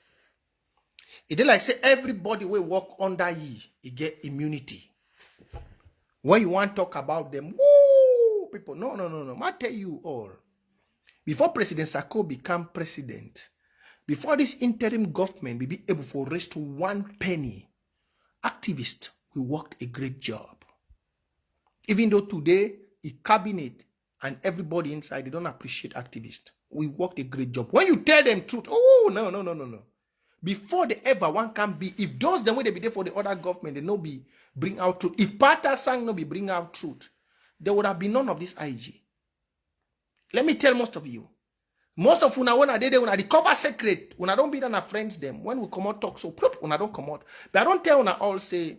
it dey like say everybody will walk under ye, he get immunity. When you want to talk about them, woo, people, no. I tell you all. Before President Sako become president, before this interim government will be able to raise to 1 penny, activists will work a great job. Even though today, a cabinet and everybody inside, they don't appreciate activists. We worked a great job. When you tell them truth, oh, no. Before they ever one can be, if those the way they be there for the other government, they no be bring out truth. If Pata Sang no be bring out truth, there would have been none of this IG. Let me tell most of you. Most of una when I did when I the cover secret, when I don't be than friends them, when we come out talk so when I don't come out. But I don't tell una all say,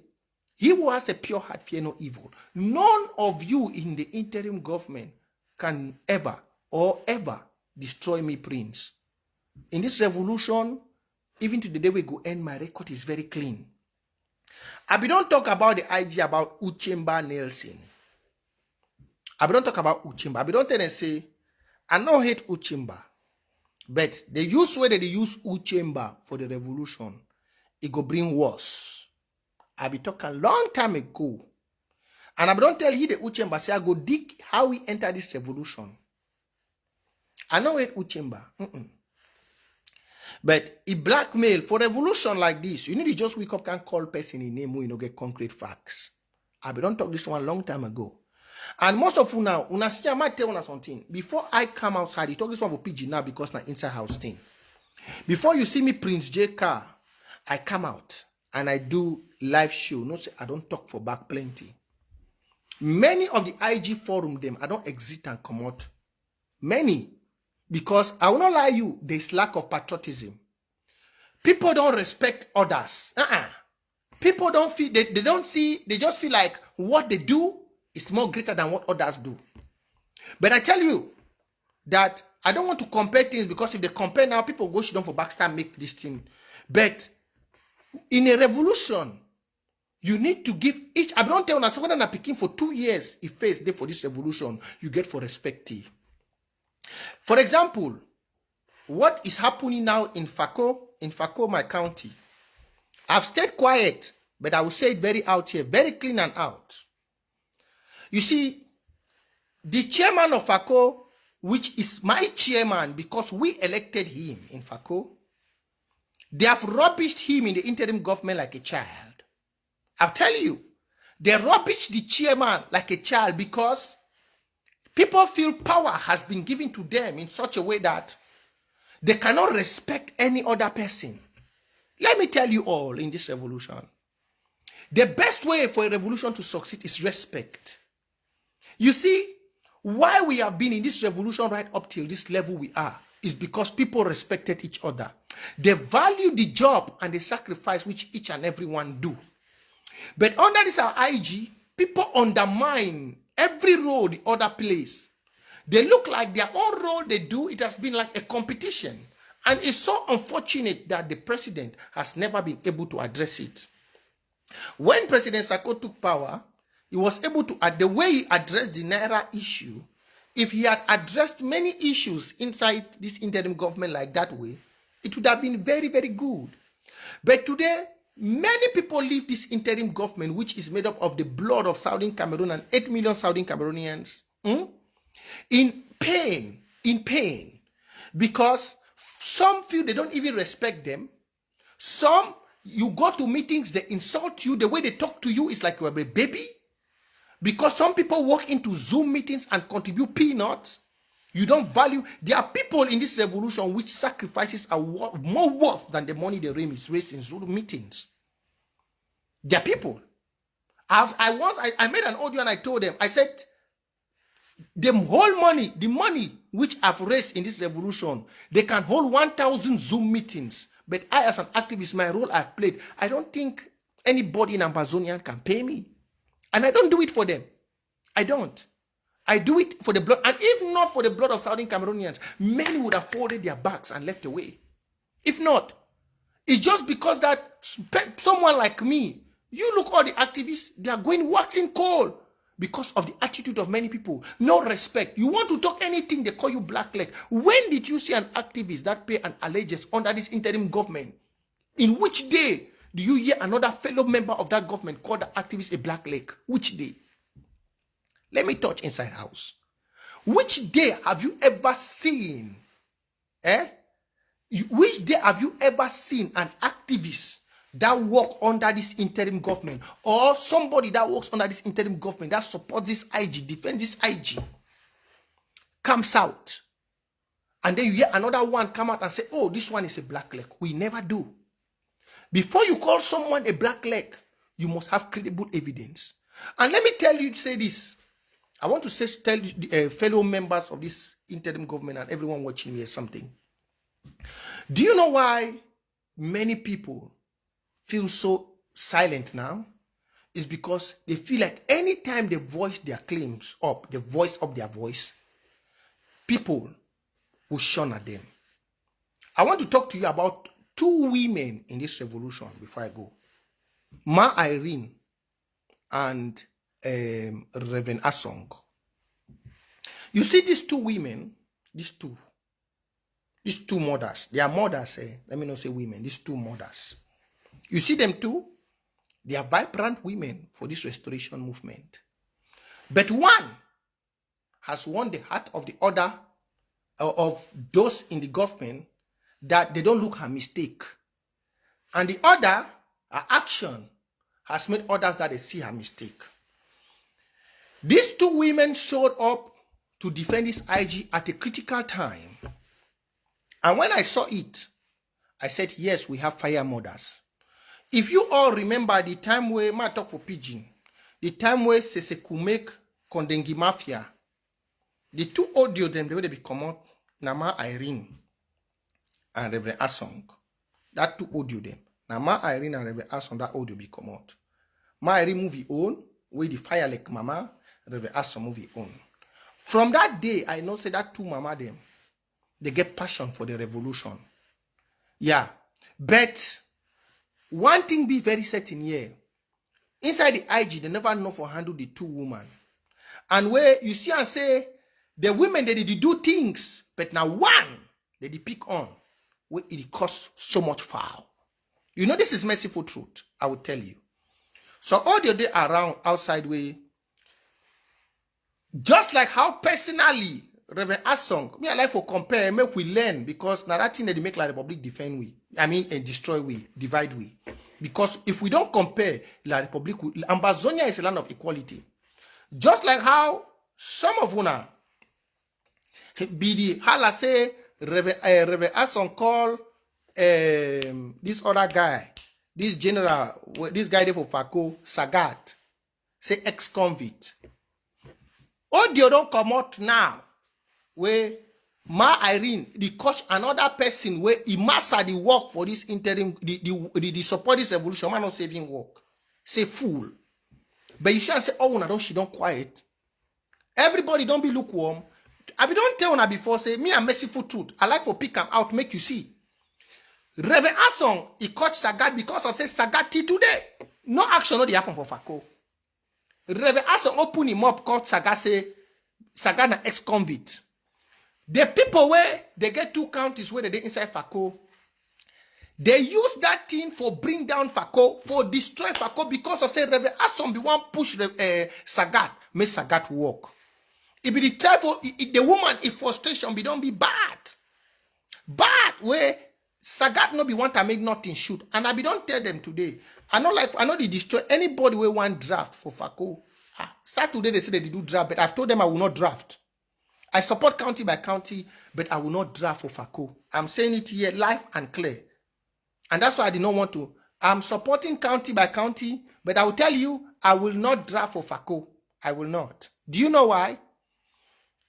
he who has a pure heart fear no evil. None of you in the interim government can ever destroy me, Prince. In this revolution, even to the day we go end, my record is very clean. I don't talk about the IG about Uchemba Nelson. I don't talk about Uchemba. I don't tell them say, I don't hate Uchemba. But the use way that they use Uchemba for the revolution, it go bring worse. I be talking long time ago. And I don't tell he the Uchemba, say I go dig how we enter this revolution. I know hate Uchemba. But a blackmail for revolution like this, you need to just wake up and call person in name who you know get concrete facts. I don't talk this one long time ago. And most of you now, see, I might tell you something. Before I come outside, you talk this one for PG now because now inside house thing. Before you see me, Prince J. Carr, I come out and I do live show. No, say I don't talk for back plenty. Many of the IG forum them, I don't exit and come out. Many. Because I will not lie you, there's lack of patriotism. People don't respect others. People don't feel, they don't see, they just feel like what they do is more greater than what others do. But I tell you that I don't want to compare things because if they compare now, people go down for backstab make this thing. But in a revolution, you need to give each, I don't tell you, someone I'm picking for 2 years, if faced there for this revolution, you get for respect. For example, what is happening now in Fako, my county, I've stayed quiet, but I will say it very out here, very clean and out. You see, the chairman of Fako, which is my chairman because we elected him in Fako, They have rubbished him in the interim government like a child. I'll tell you, they rubbished the chairman like a child because people feel power has been given to them in such a way that they cannot respect any other person. Let me tell you all in this revolution, the best way for a revolution to succeed is respect. You see, why we have been in this revolution right up till this level we are is because people respected each other. They value the job and the sacrifice which each and every one do. But under this our IG, people undermine every role the other plays. They look like their own role they do, it has been like a competition. And it's so unfortunate that the president has never been able to address it. When President Sako took power, he was able to, the way he addressed the Naira issue, if he had addressed many issues inside this interim government like that way, it would have been very, very good. But today, many people leave this interim government, which is made up of the blood of Southern Cameroon and 8 million Southern Cameroonians, in pain, because some feel they don't even respect them. Some, you go to meetings, they insult you. The way they talk to you is like you are a baby. Because some people walk into Zoom meetings and contribute peanuts. You don't value. There are people in this revolution which sacrifices are more worth than the money they raise in Zoom meetings. There are people. I made an audio and I told them, I said, the whole money, the money which I've raised in this revolution, they can hold 1,000 Zoom meetings. But I, as an activist, my role I've played, I don't think anybody in Amazonian can pay me. And I don't do it for them. I don't. I do it for the blood. And if not for the blood of Southern Cameroonians, many would have folded their backs and left away. If not, it's just because that someone like me, you look all the activists, they are going waxing cold because of the attitude of many people. No respect. You want to talk anything, they call you black leg. When did you see an activist that pay an allegiance under this interim government? In which day do you hear another fellow member of that government call the activist a black leg? Which day? Let me touch inside house. Which day have you ever seen? Which day have you ever seen an activist that work under this interim government, or somebody that works under this interim government that supports this IG, defends this IG, comes out, and then you hear another one come out and say, oh, this one is a black leg? We never do. Before you call someone a black leg, you must have credible evidence. And let me say this. I want to tell the fellow members of this interim government and everyone watching me something. Do you know why many people feel so silent now? It's because they feel like anytime they voice their claims up, they voice up their voice, people will shun at them. I want to talk to you about two women in this revolution before I go. Ma Irene and Reverend Asong. You see these two women, these two mothers, they are mothers, let me not say women, these two mothers. You see them too? They are vibrant women for this restoration movement. But one has won the heart of the other, of those in the government, that they don't look her mistake. And the other, her action, has made others that they see her mistake. These two women showed up to defend this IG at a critical time. And when I saw it, I said, yes, we have fire mothers. If you all remember the time where, I talk for Pidgin, the time where Seseku make Kondengi Mafia, the two audio them, the way they become out, Nama Irene and Reverend Asong, that two audio them. Nama Irene and Reverend Asong, that audio become out. Ma Irene movie own, where the fire like mama, Reverend Asong movie own. From that day, I know say that two mama them, they get passion for the revolution. Yeah. But one thing be very certain here. Inside the IG, they never know for handle the two women. And where you see and say, the women, they did do things, but now one, they did pick on, where it costs so much foul. You know, this is merciful truth, I will tell you. So all the day around, outside way, just like how personally Reverend Asong, me I like for compare, make we learn, because now that thing that they make La Republic defend we. I mean, and destroy we, divide we. Because if we don't compare, La Republic, Ambazonia is a land of equality. Just like how some of una be the hala say Reverend Asong call this other guy, this general, this guy there for Fako, Sagat, say ex-convict. Audio don't come out now. Where Ma Irene, the coach, another person where he master the work for this interim, the support this revolution, man not saving work. Say fool. But you shall say, oh, no, she don't quiet. Everybody don't be lukewarm. I be don't tell una before, say, me a merciful truth. I like for pick them out, make you see. Reverend Asong, he caught Sagat because of say Sagat today. No action no dey happen for Fako. Reverend Asong open him up, called Sagat, say, Sagat na ex-convict. The people where they get 2 counties where they inside Fako, they use that thing for bring down Fako, for destroy Fako, because of say Reverend Asong be one push Sagat, make Sagat walk. It be the type of the woman in frustration be don't be bad. Bad where Sagat no be want to make nothing shoot. And I be don't tell them today. I know they destroy anybody where one draft for Fako. Saturday they say they do draft, but I've told them I will not draft. I support county by county, but I will not draft for Fako. I'm saying it here live and clear. And that's why I did not want to. I'm supporting county by county, but I will tell you, I will not draft for Fako. I will not. Do you know why?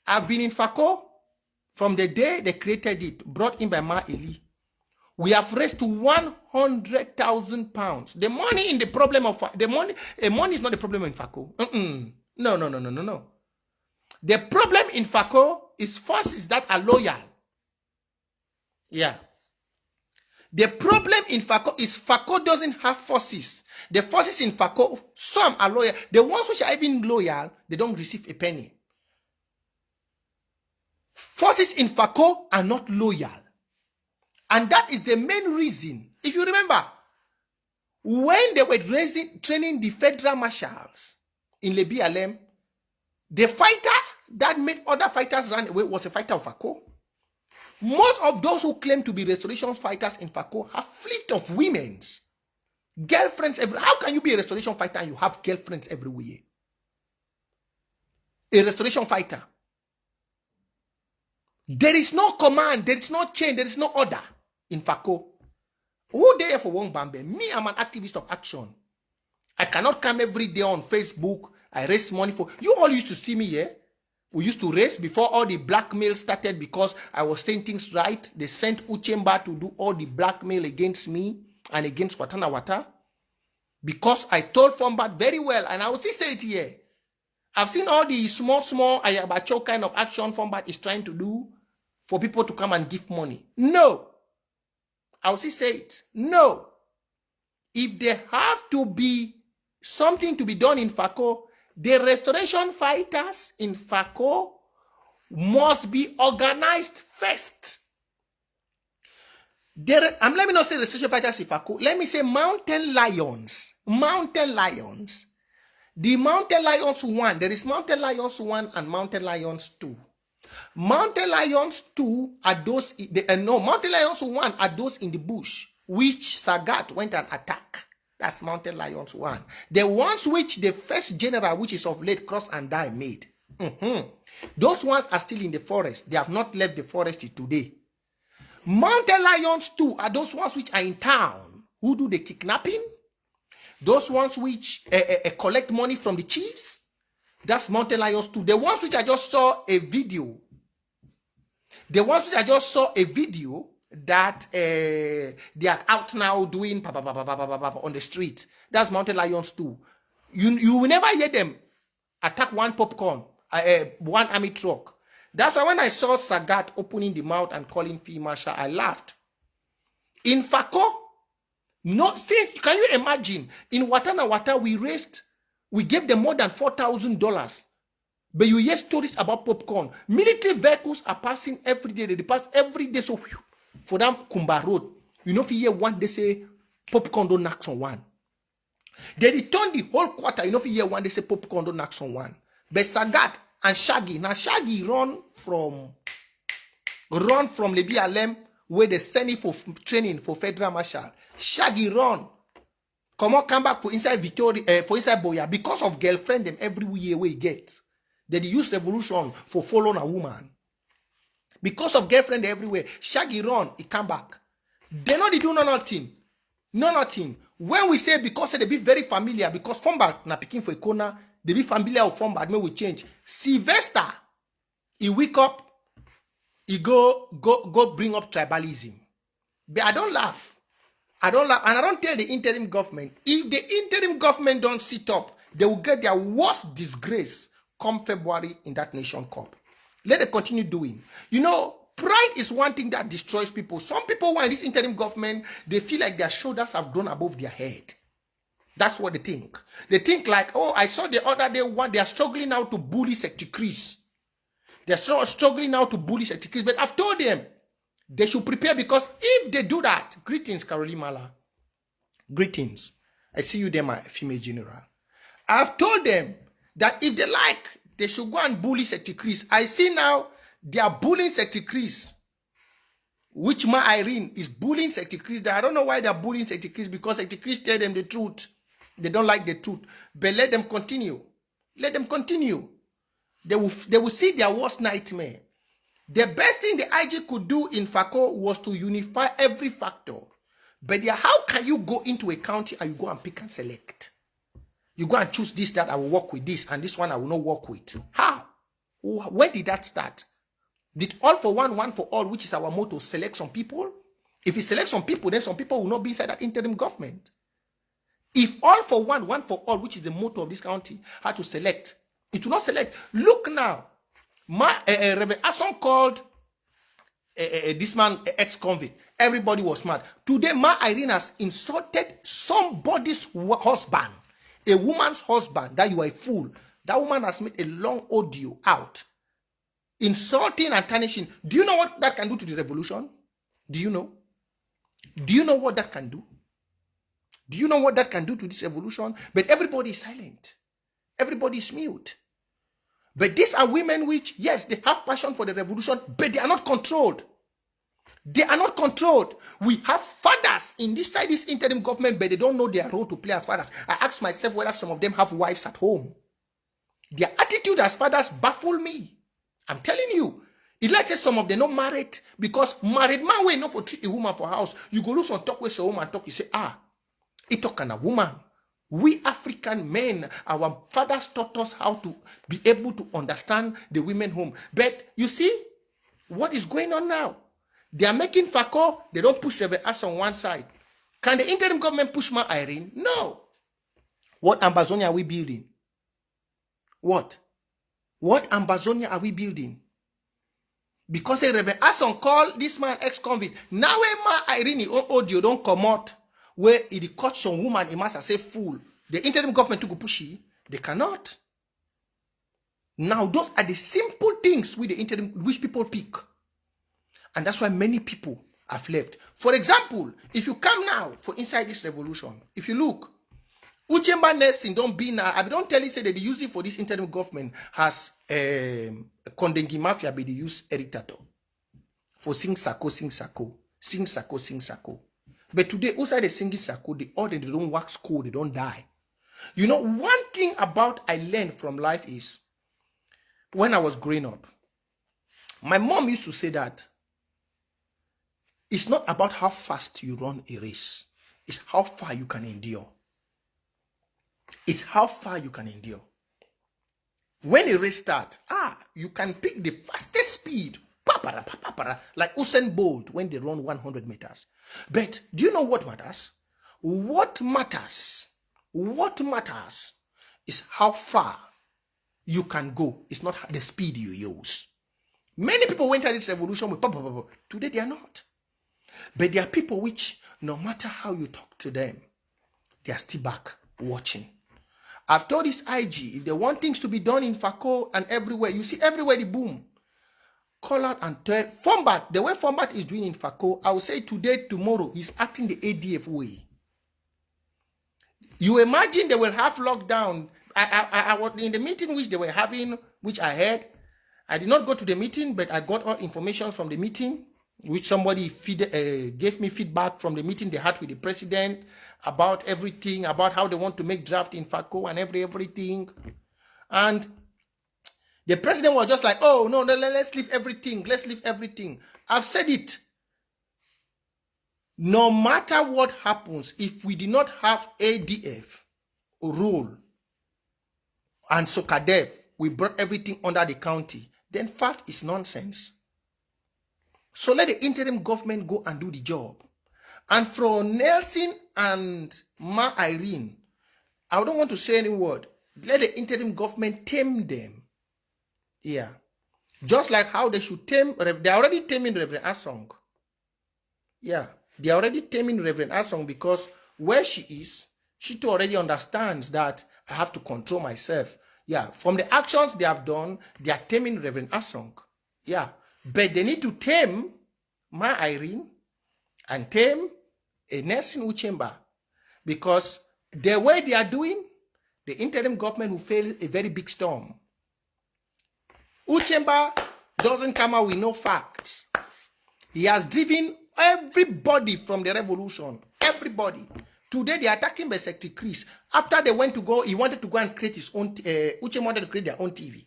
I've been in Fako from the day they created it, brought in by Ma Eli. We have raised to 100,000 pounds. The money in the problem of the money is not the problem in Fako. No. The problem in Fako is forces that are loyal. Yeah. The problem in Fako is Fako doesn't have forces. The forces in Fako, some are loyal. The ones which are even loyal, they don't receive a penny. Forces in Fako are not loyal. And that is the main reason. If you remember, when they were training the federal marshals in Le BLM, the fighter that made other fighters run away was a fighter of Fako. Most of those who claim to be restoration fighters in Fako have fleet of women's girlfriends everywhere. How can you be a restoration fighter and you have girlfriends everywhere? A restoration fighter. There is no command, there is no chain, there is no order in Fako. Who there for one Bambe? Me, I'm an activist of action. I cannot come every day on Facebook. I raise money for you. All used to see me here. We used to raise before all the blackmail started because I was saying things right. They sent Uchemba to do all the blackmail against me and against Watana Wata. Because I told Fombat very well, and I will still say it here. I've seen all the small Ayabacho kind of action Fombat is trying to do for people to come and give money. No. I will still say it. No. If there have to be something to be done in Fako, the restoration fighters in Fako must be organized first. Let me not say restoration fighters in Fako. Let me say mountain lions. Mountain lions. The mountain lions 1. There is mountain lions 1 and mountain lions 2. Mountain lions 2 are those. Mountain lions 1 are those in the bush, which Sagat went and attacked. That's mountain lions 1. The ones which the first general, which is of late Cross and Die, made. Those ones are still in the forest. They have not left the forest today. Mountain lions 2 are those ones which are in town, who do the kidnapping. Those ones which collect money from the chiefs. That's mountain lions 2. The ones which I just saw a video. The ones which I just saw a video that they are out now doing on the street. That's mountain lions 2. You will never hear them attack one popcorn, one army truck. That's why when I saw Sagat opening the mouth and calling Field Marshal, I laughed. In Fako, no, since can you imagine? In Watana Wata, we gave them more than $4,000. But you hear stories about popcorn. Military vehicles are passing every day. They pass every day. So for them, Kumba Road, you know, if you hear one, they say popcorn don't knock on one. They return the whole quarter. You know, if you hear one, they say popcorn don't knock on one. But Sagat, and Shaggy. Now Shaggy run from Lebi Alem where they send him for training for federal marshal. Shaggy run. Come back for inside Victoria, for inside Buea because of girlfriend them every year we get. They use revolution for following a woman. Because of girlfriend everywhere. Shaggy run, he come back. They know they do nothing. Nothing. When we say because they be very familiar, because Fombak na picking for a corner, they be familiar with Fombak, may we change. Sylvester, he wake up, he go bring up tribalism. But I don't laugh. And I don't tell the interim government, if the interim government don't sit up, they will get their worst disgrace come February in that Nation Cup. Let them continue doing. You know, pride is one thing that destroys people. Some people, when this interim government, they feel like their shoulders have grown above their head. That's what they think. They think like, oh, I saw the other day they are struggling now to bully Secretary Chris. They're struggling now to bully Secretary Chris. But I've told them, they should prepare because if they do that, greetings, Caroline Mala. Greetings. I see you there, my female general. I've told them that if they like, they should go and bully Secretary Chris. I see now they are bullying Secretary Chris, which my Irene is bullying Secretary Chris. I don't know why they are bullying Secretary Chris because Secretary Chris tell them the truth. They don't like the truth. But let them continue. Let them continue. They will see their worst nightmare. The best thing the IG could do in FACO was to unify every factor. But how can you go into a county and you go and pick and select? You go and choose this, that I will work with this, and this one I will not work with. How? When did that start? Did all for one, one for all, which is our motto, select some people? If you select some people, then some people will not be inside that interim government. If all for one, one for all, which is the motto of this county, had to select, it will not select. Look now. Reverend Asson called this man ex-convict. Everybody was mad. Today, Ma Irene has insulted somebody's husband, a woman's husband, that you are a fool. That woman has made a long audio out, insulting and tarnishing. Do you know what that can do to the revolution? Do you know? Do you know what that can do? Do you know what that can do to this revolution? But everybody is silent. Everybody is mute. But these are women which, yes, they have passion for the revolution, but they are not controlled. They are not controlled. We have fathers in this side, this interim government, but they don't know their role to play as fathers. I ask myself whether some of them have wives at home. Their attitude as fathers baffle me. I'm telling you. It like say some of them not married because married man will not for treat a woman for house. You go look some talk with a woman talk, you say, it talk on a woman. We African men, our fathers taught us how to be able to understand the women home. But you see, what is going on now? They are making FACO, they don't push the ass on one side. Can the interim government push my Irene? No. What Amazonia are we building? What? What Amazonia are we building? Because the Reverend Asson called this man ex-convict. Now when my Irene on audio don't come out, where it caught some woman, it must have said fool. The interim government to go pushy, they cannot. Now those are the simple things with the interim, which people pick. And that's why many people have left. For example, if you come now for inside this revolution, if you look, Uchemba Nelson don't be now, I don't tell you say that they use it for this interim government has Kondengi Mafia, but they use Eric Tato for sing sako, sing sako, sing sako, sing sako. But today, outside the singing circle, they don't work school, they don't die. You know, one thing about I learned from life is, when I was growing up, my mom used to say that it's not about how fast you run a race, it's how far you can endure. It's how far you can endure. When a race starts, you can pick the fastest speed, like Usain Bolt when they run 100 meters. But do you know what matters? What matters is how far you can go. It's not the speed you use. Many people went at this revolution with today they are not. But there are people which, no matter how you talk to them, they are still back watching. I've told this IG, if they want things to be done in FACO and everywhere, you see everywhere the boom. Call out and tell Fombat, the way Fombat is doing in FACO, I will say today, tomorrow, he's acting the ADF way. You imagine they will have lockdown. I was in the meeting which they were having, which I heard. I did not go to the meeting, but I got all information from the meeting, which somebody gave me feedback from the meeting they had with the president about everything, about how they want to make draft in FACO and everything. And the president was just like, oh, no, let's leave everything. Let's leave everything. I've said it. No matter what happens, if we did not have ADF rule and SOCADEF, we brought everything under the county, then FAF is nonsense. So let the interim government go and do the job. And from Nelson and Ma Irene, I don't want to say any word. Let the interim government tame them. Yeah. Just like how they should tame, they're already taming Reverend Asong. Yeah. They're already taming Reverend Asong because where she is, she too already understands that I have to control myself. Yeah. From the actions they have done, they are taming Reverend Asong. Yeah. But they need to tame Ma Irene and tame a Nelson Uchemba, because the way they are doing, the interim government will fail a very big storm. Uchemba doesn't come out with no facts. He has driven everybody from the revolution. Everybody. Today they are attacking by Secretary Chris. After they went to go, he wanted to go and create his own, Uchemba wanted to create their own TV.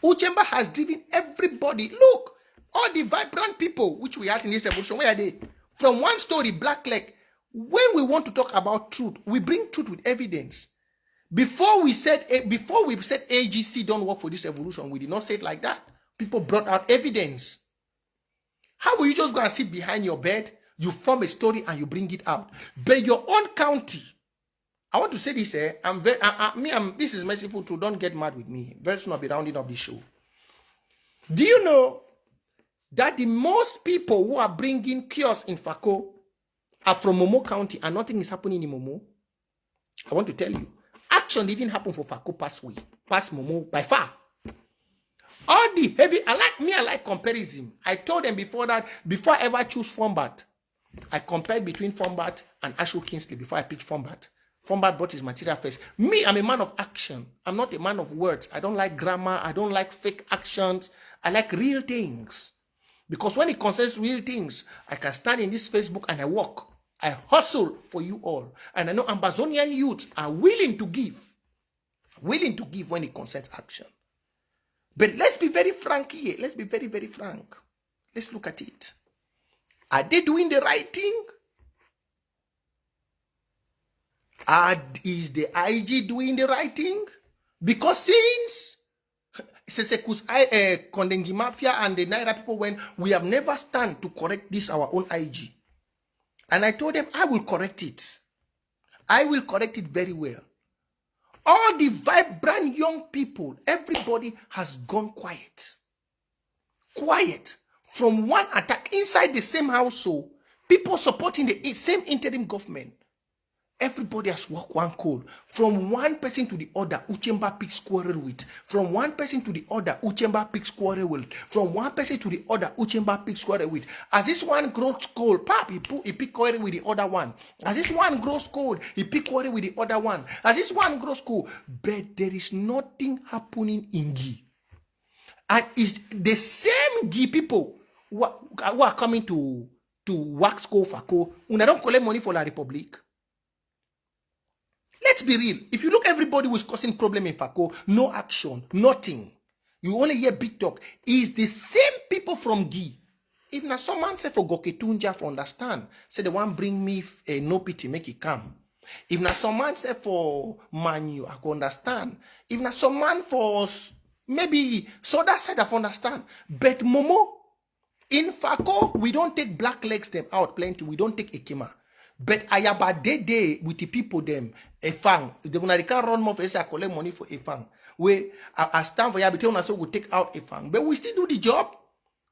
Uchemba has driven everybody. Look, all the vibrant people which we had in this revolution, where are they? From one story, Black Leg. When we want to talk about truth, we bring truth with evidence. Before we said AGC don't work for this revolution, we did not say it like that. People brought out evidence. How will you just go and sit behind your bed, you form a story and you bring it out? But your own county, I want to say this, this is merciful too, don't get mad with me. Very soon I'll be rounding up the show. Do you know that the most people who are bringing chaos in FACO are from Momo County and nothing is happening in Momo? I want to tell you, action didn't happen for FACO past Momo by far. All the heavy, I like comparison. I told them before that, before I ever choose Fombat, I compared between Fombat and Ashley Kingsley before I picked Fombat. Fombat brought his material first. Me, I'm a man of action. I'm not a man of words. I don't like grammar. I don't like fake actions. I like real things. Because when it concerns real things, I can stand in this Facebook and I walk. I hustle for you all. And I know Ambazonian youths are willing to give when it concerns action. But let's be very frank here. Let's be very, very frank. Let's look at it. Are they doing the right thing? Is the IG doing the right thing? Because since Sesekus Kondengi Mafia and the Naira people went, we have never stand to correct this our own IG. And I told them, I will correct it. I will correct it very well. All the vibrant young people, everybody has gone quiet. Quiet. From one attack inside the same household, people supporting the same interim government. Everybody has walked one code. From one person to the other, Uchemba picks quarrel with. From one person to the other, Uchemba picks quarrel with. From one person to the other, Uchemba picks quarrel with. As this one grows cold, pap, he pick quarrel with the other one. As this one grows cold, he pick quarrel with the other one. As this one grows cold, but there is nothing happening in Gi. And it's the same Gi people who are coming to wax go FACO. Una don't collect money for La Republic. Let's be real. If you look, everybody was causing problem in FACO, no action, nothing. You only hear big talk. It's the same people from Gi. If na someone say for Goketunja for understand, say the one bring me a no pity, make it come. If na someone say for Manu, I can understand. If na someone for maybe so that side I understand. But Momo, in FACO, we don't take black legs them out plenty. We don't take Ekema. But I have a day with the people them a fang. The when I can run more for I collect money for a fang. Where I stand for ya between us so we take out a fang. But we still do the job.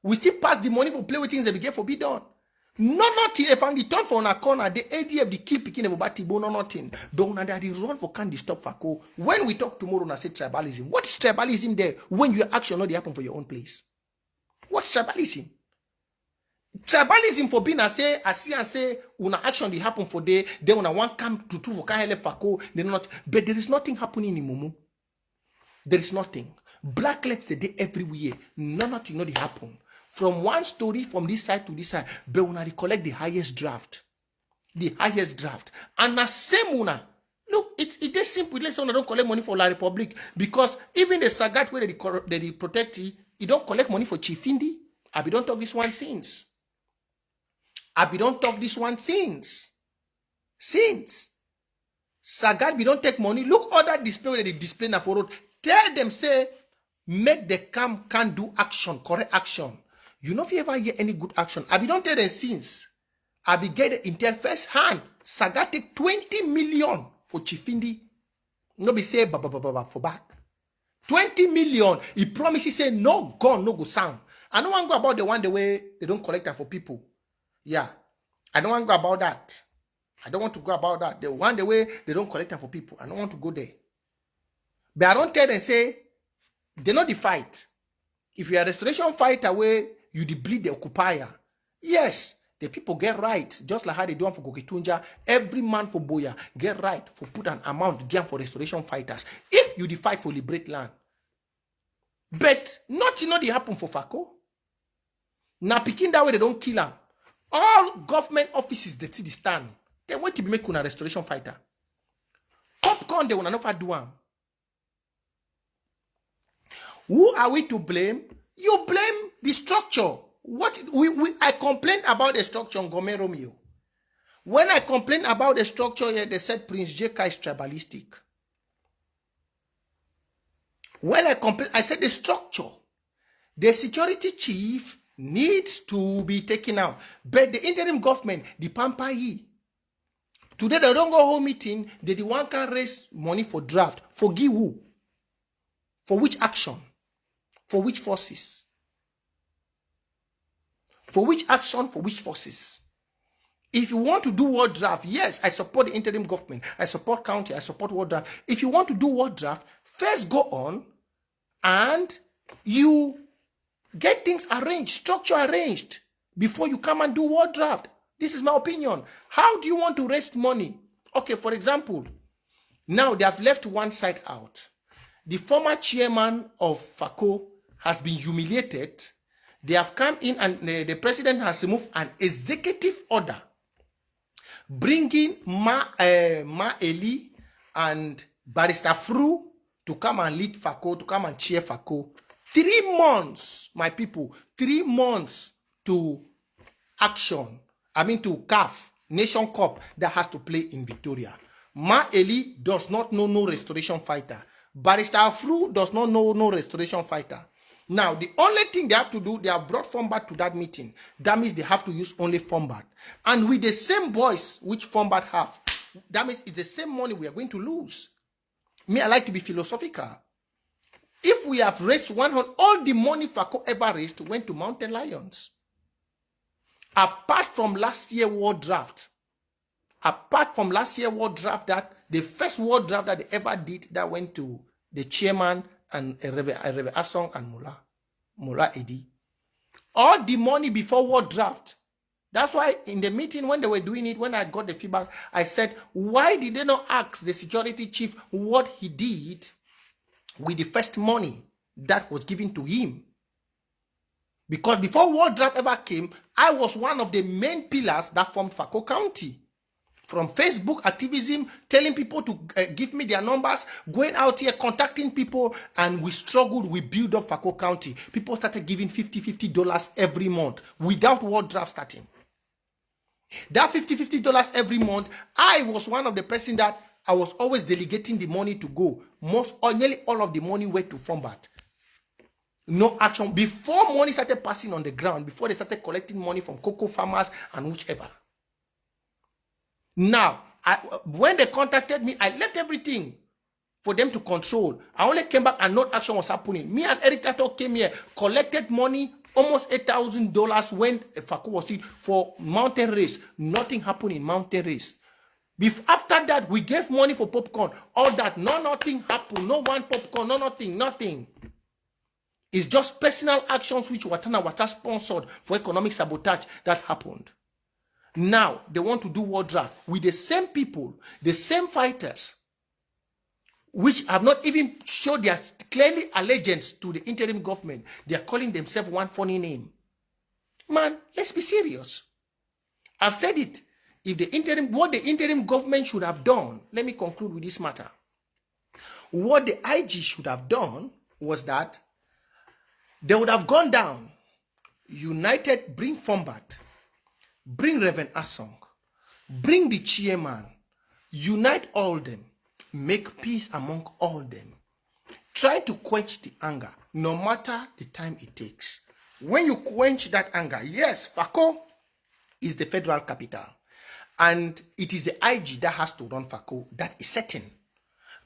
We still pass the money for play with things that we get for be done. Not till a fang the turn for a corner. The ADF the keep picking about Tibo no nothing. But when they run for can't stop FACO. When we talk tomorrow and say tribalism, what is tribalism there when your action not happen for your own place? What's tribalism? Tribalism for being say, I see and say, una action they happen for day, then una one come to two for hele fako, they not, but there is nothing happening in Momo. There is nothing. Blacklegs the day everywhere. None of you know they happen. From one story from this side to this side, but una collect the highest draft. The highest draft. And na same una. Look, it is simple. Let's say don't collect money for La Republic because even the Sagat where they protect you don't collect money for Chifindi. Abi don't talk this one since. Abi don't talk this one since. Sagat, we don't take money. Look all that display where they display na for road. Tell them, say, make the camp can do action, correct action. You know if you ever hear any good action. Abi don't tell them since. Abi get the intel first hand. Sagat take 20 million for Chifindi. No be say for back. 20 million. He promises say no gun, no go sound. I don't want to go about the one the way they don't collect that for people. Yeah. I don't want to go about that. I don't want to go about that. The one the way they don't collect that for people. I don't want to go there. But I don't tell them say they know the fight. If you are a restoration fighter where you bleed the occupier, yes, the people get right. Just like how they do for Gokitunja, every man for Buea get right for put an amount down for restoration fighters. If you fight for liberate land. But nothing they happen for Fako. Now picking that way they don't kill them. All government offices they see the stand. They want to be making a restoration fighter. Popcorn they will not do them. Who are we to blame? You blame the structure. I complained about the structure on Gome Romeo. When I complained about the structure here, they said Prince J.K. is tribalistic. When I complained, I said the structure, the security chief needs to be taken out. But the interim government, the Pampayi, today they don't go home meeting, they the one can raise money for draft. Forgive who? For which action? For which forces? For which action? For which forces? If you want to do ward draft, yes, I support the interim government. I support county. I support ward draft. If you want to do ward draft, first go on and you get things arranged, structure arranged before you come and do ward draft. This is my opinion. How do you want to raise money? Okay, for example, now they have left one side out. The former chairman of FACO has been humiliated. They have come in and the president has removed an executive order bringing Ma Eli and Barrister Fru to come and lead FACO, to come and chair FACO. 3 months, my people, 3 months to action. I mean to CAF, Nation Cup that has to play in Victoria. Ma Eli does not know no restoration fighter. Barrister Fru does not know no restoration fighter. Now, the only thing they have to do, they have brought Fombat to that meeting. That means they have to use only Fombat. And with the same voice which Fombat have, that means it's the same money we are going to lose. Me, I like to be philosophical. If we have raised 100, all the money FACO ever raised went to Mountain Lions. Apart from last year war draft. Apart from last year war draft, that the first war draft that they ever did, that went to the chairman and Reve Asong and Mullah Edi. All the money before war draft. That's why in the meeting when they were doing it, when I got the feedback, I said, why did they not ask the security chief what he did with the first money that was given to him? Because before war draft ever came, I was one of the main pillars that formed FACO County. From Facebook activism, telling people to give me their numbers, going out here, contacting people, and we struggled, we built up FACO County. People started giving $50 every month without war draft starting. That $50 every month, I was one of the person that I was always delegating the money to go. Most or nearly all of the money went to Fombat. No action. Before money started passing on the ground, before they started collecting money from cocoa farmers and whichever. Now, when they contacted me, I left everything for them to control. I only came back and no action was happening. Me and Eric Tato came here, collected money, almost $8,000 when FACO was it for mountain race. Nothing happened in mountain race. After that, we gave money for popcorn. All that, nothing happened. No one popcorn, nothing. It's just personal actions which Watana sponsored for economic sabotage that happened. Now, they want to do war draft with the same people, the same fighters, which have not even showed their clearly allegiance to the interim government. They are calling themselves one funny name. Man, let's be serious. I've said it. What the interim government should have done, let me conclude with this matter. What the IG should have done was that they would have gone down, united, bring Fombat, bring Reverend Asong, bring the chairman, unite all them, make peace among all them. Try to quench the anger, no matter the time it takes. When you quench that anger, yes, Fako is the federal capital, and it is the IG that has to run Fako. That is certain.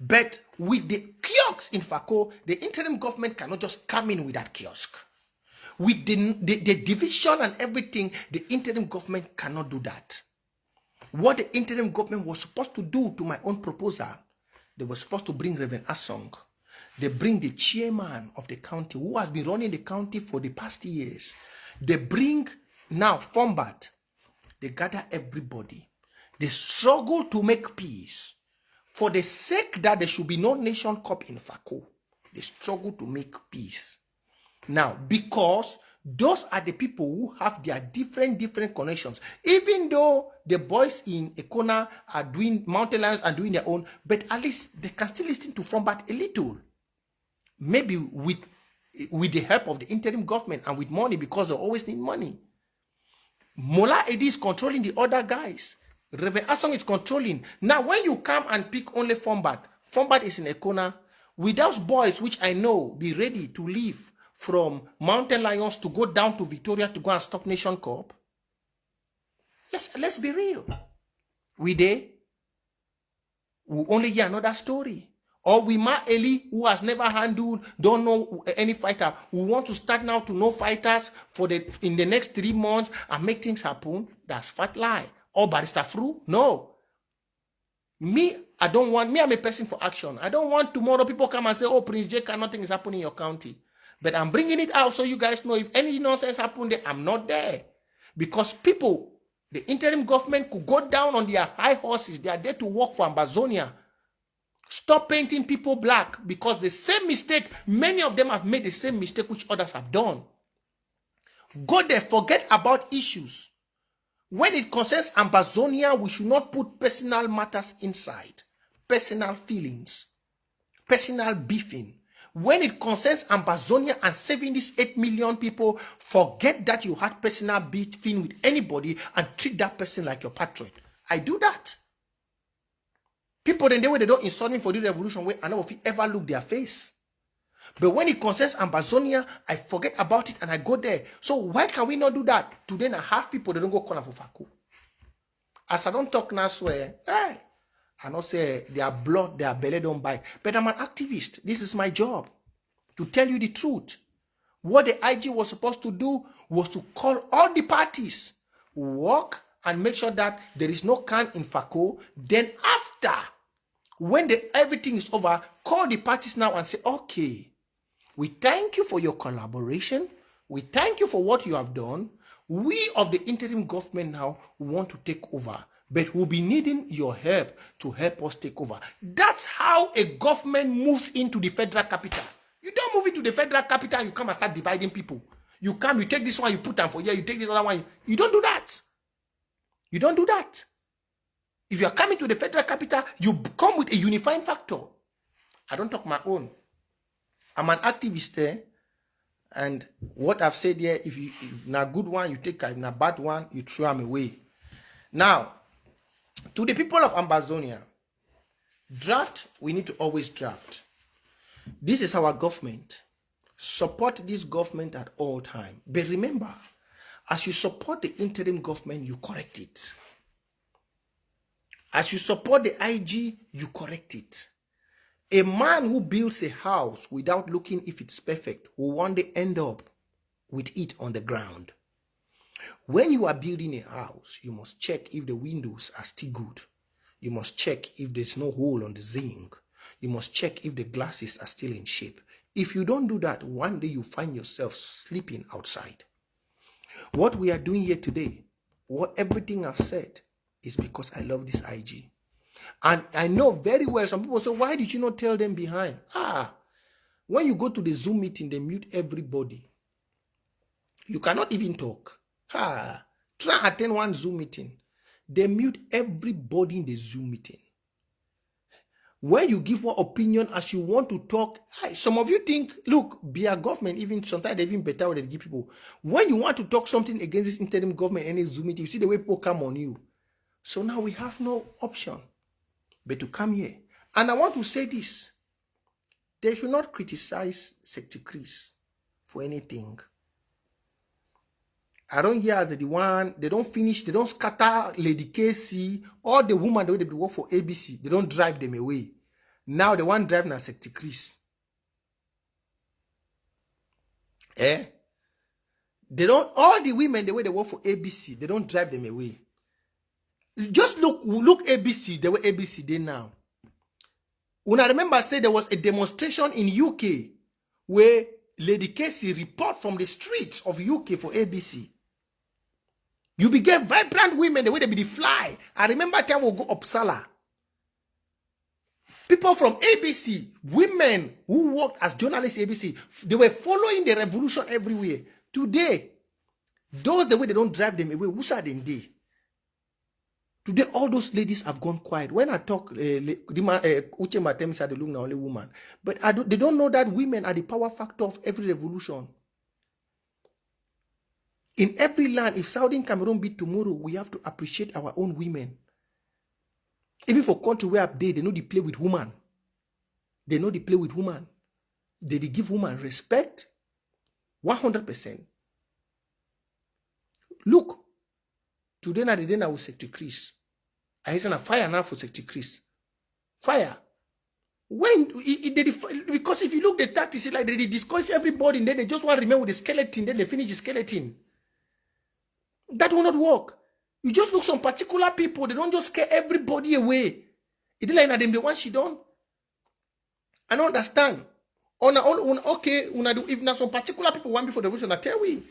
But with the kiosks in Fako, the interim government cannot just come in with that kiosk. With the division and everything, the interim government cannot do that. What the interim government was supposed to do, to my own proposal, they were supposed to bring Reverend Asong. They bring the chairman of the county, who has been running the county for the past years. They bring now Fombat. They gather everybody. They struggle to make peace. For the sake that there should be no nation cup in Fako, they struggle to make peace. Now, because those are the people who have their different connections. Even though the boys in Ekona are doing, Mountain Lions are doing their own, but at least they can still listen to Fombat a little. Maybe with the help of the interim government and with money, because they always need money. Mola Edi is controlling the other guys. Reverend Asong is controlling. Now, when you come and pick only Fombat is in Ekona, with those boys, which I know be ready to leave from Mountain Lions to go down to Victoria to go and stop Nation Cup. Let's be real. We only hear another story. Or we Ma Eli, who has never handled, don't know any fighter, who want to start now to know fighters in the next 3 months and make things happen. That's fat lie. Or Barrister Fru? No. I'm a person for action. I don't want tomorrow people come and say, oh, Prince J, nothing is happening in your county. But I'm bringing it out so you guys know if any nonsense happened there, I'm not there. Because people, the interim government could go down on their high horses. They are there to work for Ambazonia. Stop painting people black, because the same mistake, many of them have made the same mistake which others have done. Go there, forget about issues. When it concerns Ambazonia, we should not put personal matters inside. Personal feelings. Personal beefing. When it concerns Ambazonia and saving these 8 million people, forget that you had personal beefing with anybody and treat that person like your patron. I do that. People, then they don't insult me for the revolution where I know if you ever look their face. But when it concerns Ambazonia, I forget about it and I go there. So why can we not do that? Today, I have people, they don't go corner for Faku. As I don't talk now, swear, hey, I don't say their blood, their belly don't bite. But I'm an activist. This is my job, to tell you the truth. What the IG was supposed to do was to call all the parties, work and make sure that there is no can in Fako. Then after, when everything is over, call the parties now and say, okay, we thank you for your collaboration. We thank you for what you have done. We of the interim government now want to take over, but we'll be needing your help to help us take over. That's how a government moves into the federal capital. You don't move into the federal capital and you come and start dividing people. You come, you take this one, you put them for here, you take this other one. You don't do that. You don't do that. If you are coming to the federal capital, you come with a unifying factor. I don't talk my own. I'm an activist there. And what I've said here, if not a good one, you take, if not a bad one, you throw them away. Now, to the people of Ambazonia, draft, we need to always draft. This is our government. Support this government at all times. But remember, as you support the interim government, you correct it. As you support the IG, you correct it. A man who builds a house without looking if it's perfect will one day end up with it on the ground. When you are building a house, you must check if the windows are still good. You must check if there's no hole on the zinc. You must check if the glasses are still in shape. If you don't do that, one day you find yourself sleeping outside. What we are doing here today, everything I've said is because I love this IG. And I know very well some people say, why did you not tell them behind? When you go to the Zoom meeting, they mute everybody. You cannot even talk. Try and attend one Zoom meeting. They mute everybody in the Zoom meeting. When you give one opinion as you want to talk, some of you think, look, Buea government, even sometimes they even better when they give people. When you want to talk something against this interim government, any Zoom meeting, you see the way people come on you. So now we have no option but to come here. And I want to say this. They should not criticize Secretary Chris for anything. I don't hear as the one, they don't finish, they don't scatter Lady KC, all the women the way they work for ABC, they don't drive them away. Now the one driving as Secretary Chris. They don't, all the women the way they work for ABC, they don't drive them away. Just look ABC, the way ABC did now. When I remember I said there was a demonstration in UK where Lady Casey report from the streets of UK for ABC. You became vibrant women the way they be the fly. I remember time will go Uppsala. People from ABC, women who worked as journalists at ABC, they were following the revolution everywhere. Today, those the way they don't drive them away, who are they? Today, all those ladies have gone quiet. When I talk, Uche Matem said they look now only woman. But they don't know that women are the power factor of every revolution. In every land, if Southern Cameroon beat tomorrow, we have to appreciate our own women. Even for country where they know they play with women. They know they play with women. They give women respect 100%. Look, today na the day now with Secretary Chris. I hear a fire now for Secretary Chris. Fire. When because if you look the tactics, like they discourage everybody, and then they just want to remain with the skeleton, then they finish the skeleton. That will not work. You just look some particular people, they don't just scare everybody away. It's like them the one she done. I don't understand. Okay, if now some particular people want before the revolution, I tell we.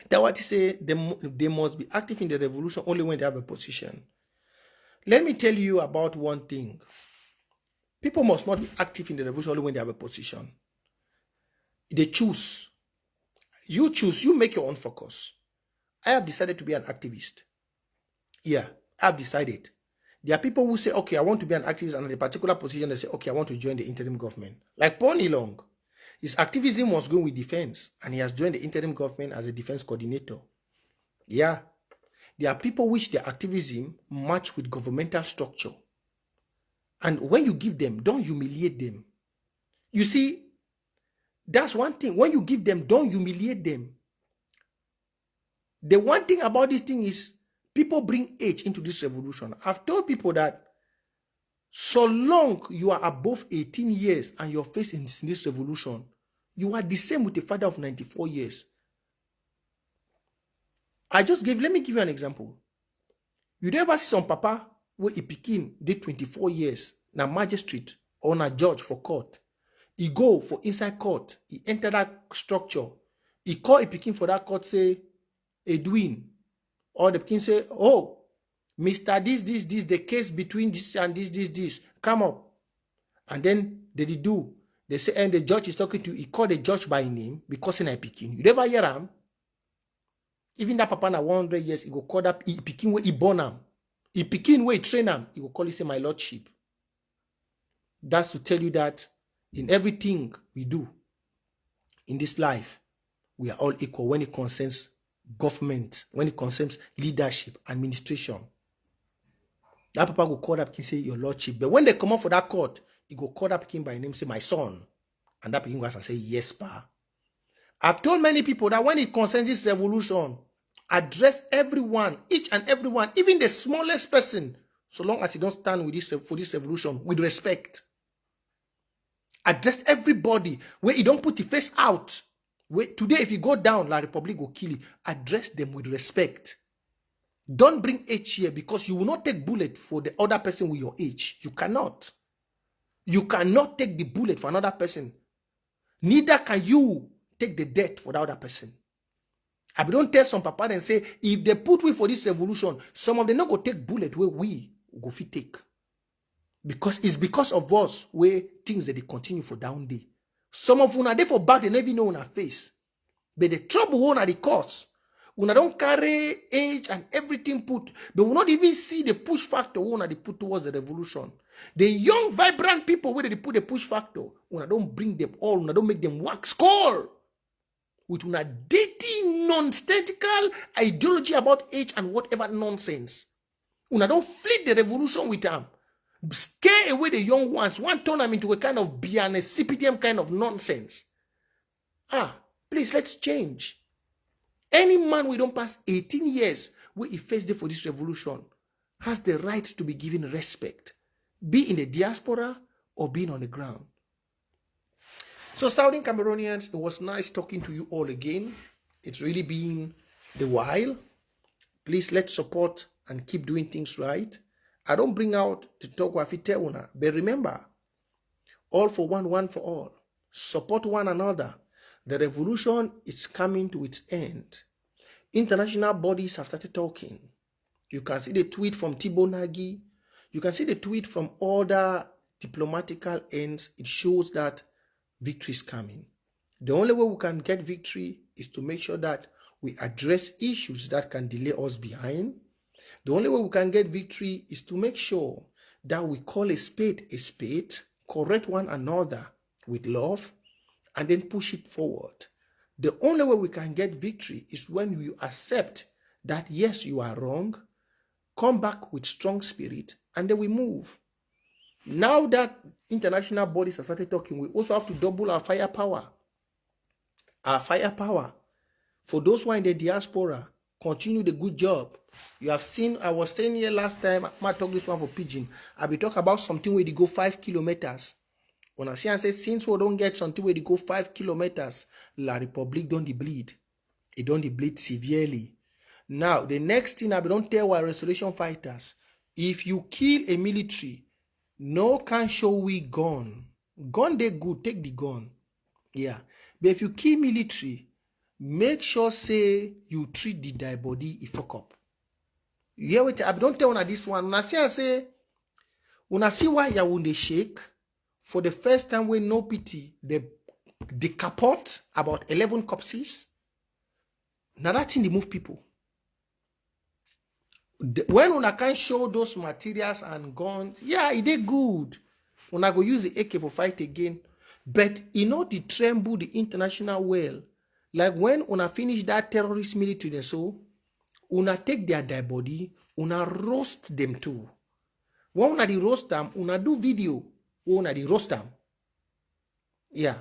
That's what they say, they must be active in the revolution only when they have a position. Let me tell you about one thing. People must not be active in the revolution only when they have a position. They choose. You choose. You make your own focus. I have decided to be an activist. Yeah, I have decided. There are people who say, okay, I want to be an activist, and at a particular position, they say, okay, I want to join the interim government. Like Paul Nilong. His activism was going with defense, and he has joined the interim government as a defense coordinator. Yeah. There are people which their activism match with governmental structure. And when you give them, don't humiliate them. You see, that's one thing. When you give them, don't humiliate them. The one thing about this thing is people bring age into this revolution. I've told people that so long you are above 18 years and you're facing this revolution, you are the same with a father of 94 years. Let me give you an example. You never see some papa where a pikin did 24 years, na magistrate or na judge for court. He go for inside court, he enter that structure, he call a pikin for that court, say, Edwin, or the pikin say, oh, Mr. This, the case between this and this, come up. And then they do. They say, and the judge is talking to you. He call the judge by name because in a pikin. You never hear him. Even that papa na 100 years, he go call that pikin where he born him. He pikin where he train him. He go call it, say, my lordship. That's to tell you that in everything we do in this life, we are all equal when it concerns government, when it concerns leadership, administration. That papa will call that pikin, say, your lordship. But when they come up for that court, he go call that pikin by name, say, my son. And that pikin goes and say, yes, pa. I've told many people that when it concerns this revolution, address everyone, each and everyone, even the smallest person, so long as he don't stand with this for this revolution with respect. Address everybody where he don't put the face out. Where today, if you go down, La Republic will kill you. Address them with respect. Don't bring age here, because you will not take bullet for the other person with your age. You cannot. You cannot take the bullet for another person. Neither can you take the death for the other person. I don't tell some papa and say, if they put we for this revolution, some of them not go take bullet where we go fit take. Because it's because of us where things that they continue for down day. Some of una there for back, they never know on our face. But the trouble one at the cause. Una don't carry age and everything put. They will not even see the push factor one they put towards the revolution. The young, vibrant people where they put the push factor, una don't bring them all, una don't make them wax cold. With una dirty, nonsensical ideology about age and whatever nonsense. Una don't flee the revolution with them. Scare away the young ones. One turn them into a kind of CPDM kind of nonsense. Please, let's change. Any man we don't pass 18 years where he faced for this revolution has the right to be given respect, be in the diaspora or being on the ground. So, Southern Cameroonians, it was nice talking to you all again. It's really been a while. Please, let's support and keep doing things right. I don't bring out to talk with Fiteuna, but remember, all for one, one for all. Support one another. The revolution is coming to its end. International bodies have started talking. You can see the tweet from Thibaut Nagy. You can see the tweet from other diplomatical ends. It shows that victory is coming. The only way we can get victory is to make sure that we address issues that can delay us behind. The only way we can get victory is to make sure that we call a spade, correct one another with love, and then push it forward. The only way we can get victory is when you accept that, yes, you are wrong, come back with strong spirit, and then we move. Now that international bodies have started talking, we also have to double our firepower. Our firepower. For those who are in the diaspora, continue the good job. You have seen, I was saying here last time, I might talk this one for Pigeon. I'll be talking about something where they go 5 kilometers. When I see and say, since we don't get something where they go 5 kilometers, La Republic don't bleed. It don't bleed severely. Now, the next thing I don't tell our restoration fighters, if you kill a military, no can show we gun. Gun they good, take the gun. Yeah. But if you kill military, make sure say you treat the dead body if fuck up. You hear what I don't tell on this one. When I say, when I see why you when they shake, for the first time with no pity, they decapot about 11 corpses. Now that thing they move people. When una can show those materials and guns, yeah, it is good. Una go use the AK for fight again. But you know the tremble the international well. Like when una finish that terrorist military, so una take their dead body, una roast them too. When una di roast them, una do video. Una di roast them. Yeah.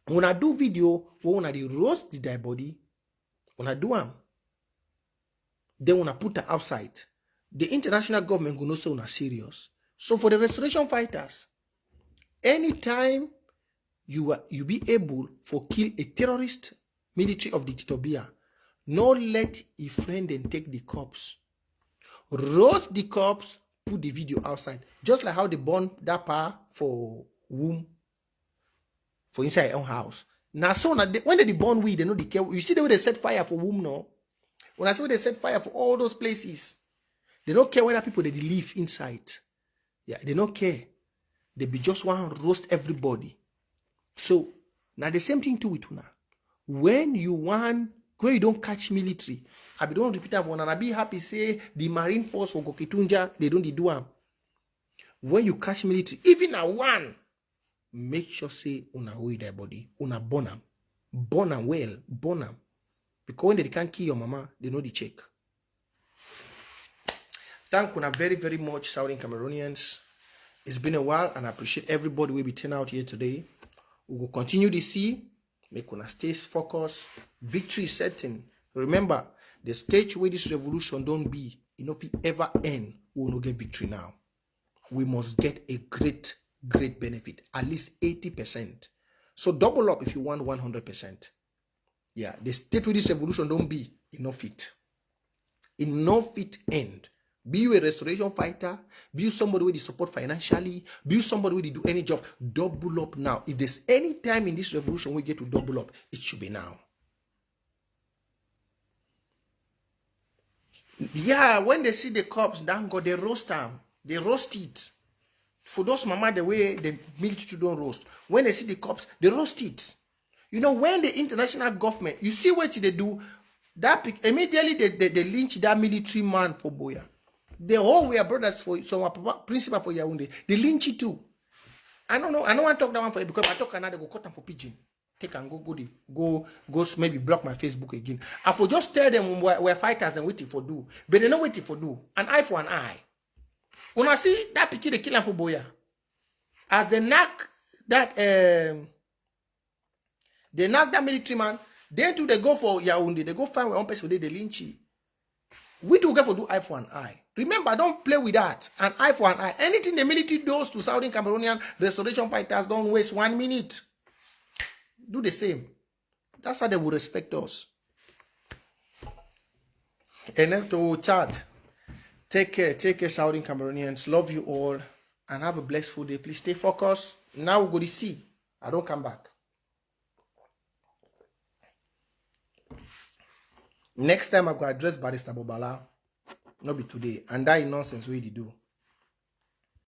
Una do video, una di roast the dead body, una do them. Then una put her outside. The international government will not say una serious. So for the restoration fighters, anytime you be able for kill a terrorist military of the Titobia, no let a friend and take the corpse. Roast the corpse, put the video outside. Just like how they burn that power for womb, for inside your own house. Now, so when they burn weed, they know they care. You see the way they set fire for womb now? When I say they set fire for all those places, they don't care whether people they live inside. Yeah, they don't care. They be just want to roast everybody. So, now the same thing too with una. When you don't catch military, I be don't repeat that one, and I be happy say the Marine Force for Gokitunja, they don't do them. When you catch military, even a one, make sure say una hold their body, una burn them well, burn them. Because when they can't kill your mama, they know the check. Thank you very, very much, Southern Cameroonians. It's been a while, and I appreciate everybody will be turning out here today. We will continue to see, make una stay focused. Victory is certain. Remember, the stage where this revolution don't be, if it ever end, we will not get victory now. We must get a great benefit, at least 80%. So double up if you want 100%. Yeah, the state with this revolution don't be enough it. It no fit end. Be you a restoration fighter, be you somebody where they support financially, be you somebody where they do any job, double up now. If there's any time in this revolution we get to double up, it should be now. Yeah, when they see the cops down go, they roast them. They roast it. For those mama, the way the military don't roast. When they see the cops, they roast it. You know, when the international government, you see what they do, that immediately they lynch that military man for Buea. The whole we are brothers for some principal for Yaoundé. They lynch it too. I don't know. I don't want to talk that one for you because I talk another go cut them for pigeon. Take and go maybe block my Facebook again. I for just tell them we're fighters and waiting for do. But they not waiting for do. An eye for an eye. When I see that picture, they kill him for Buea. As they knock that military man, then too they go for Yaoundé. They go find one person they lynch it. We too get for do eye for an eye. Remember, don't play with that. An eye for an eye. Anything the military does to Southern Cameroonian restoration fighters, don't waste 1 minute. Do the same. That's how they will respect us. And next we'll chat. Take care, Southern Cameroonians. Love you all. And have a blessed day. Please stay focused. Now we'll go to see. I don't come back. Next time I go address Barrister Bobala. Not be today. And that is nonsense what they do.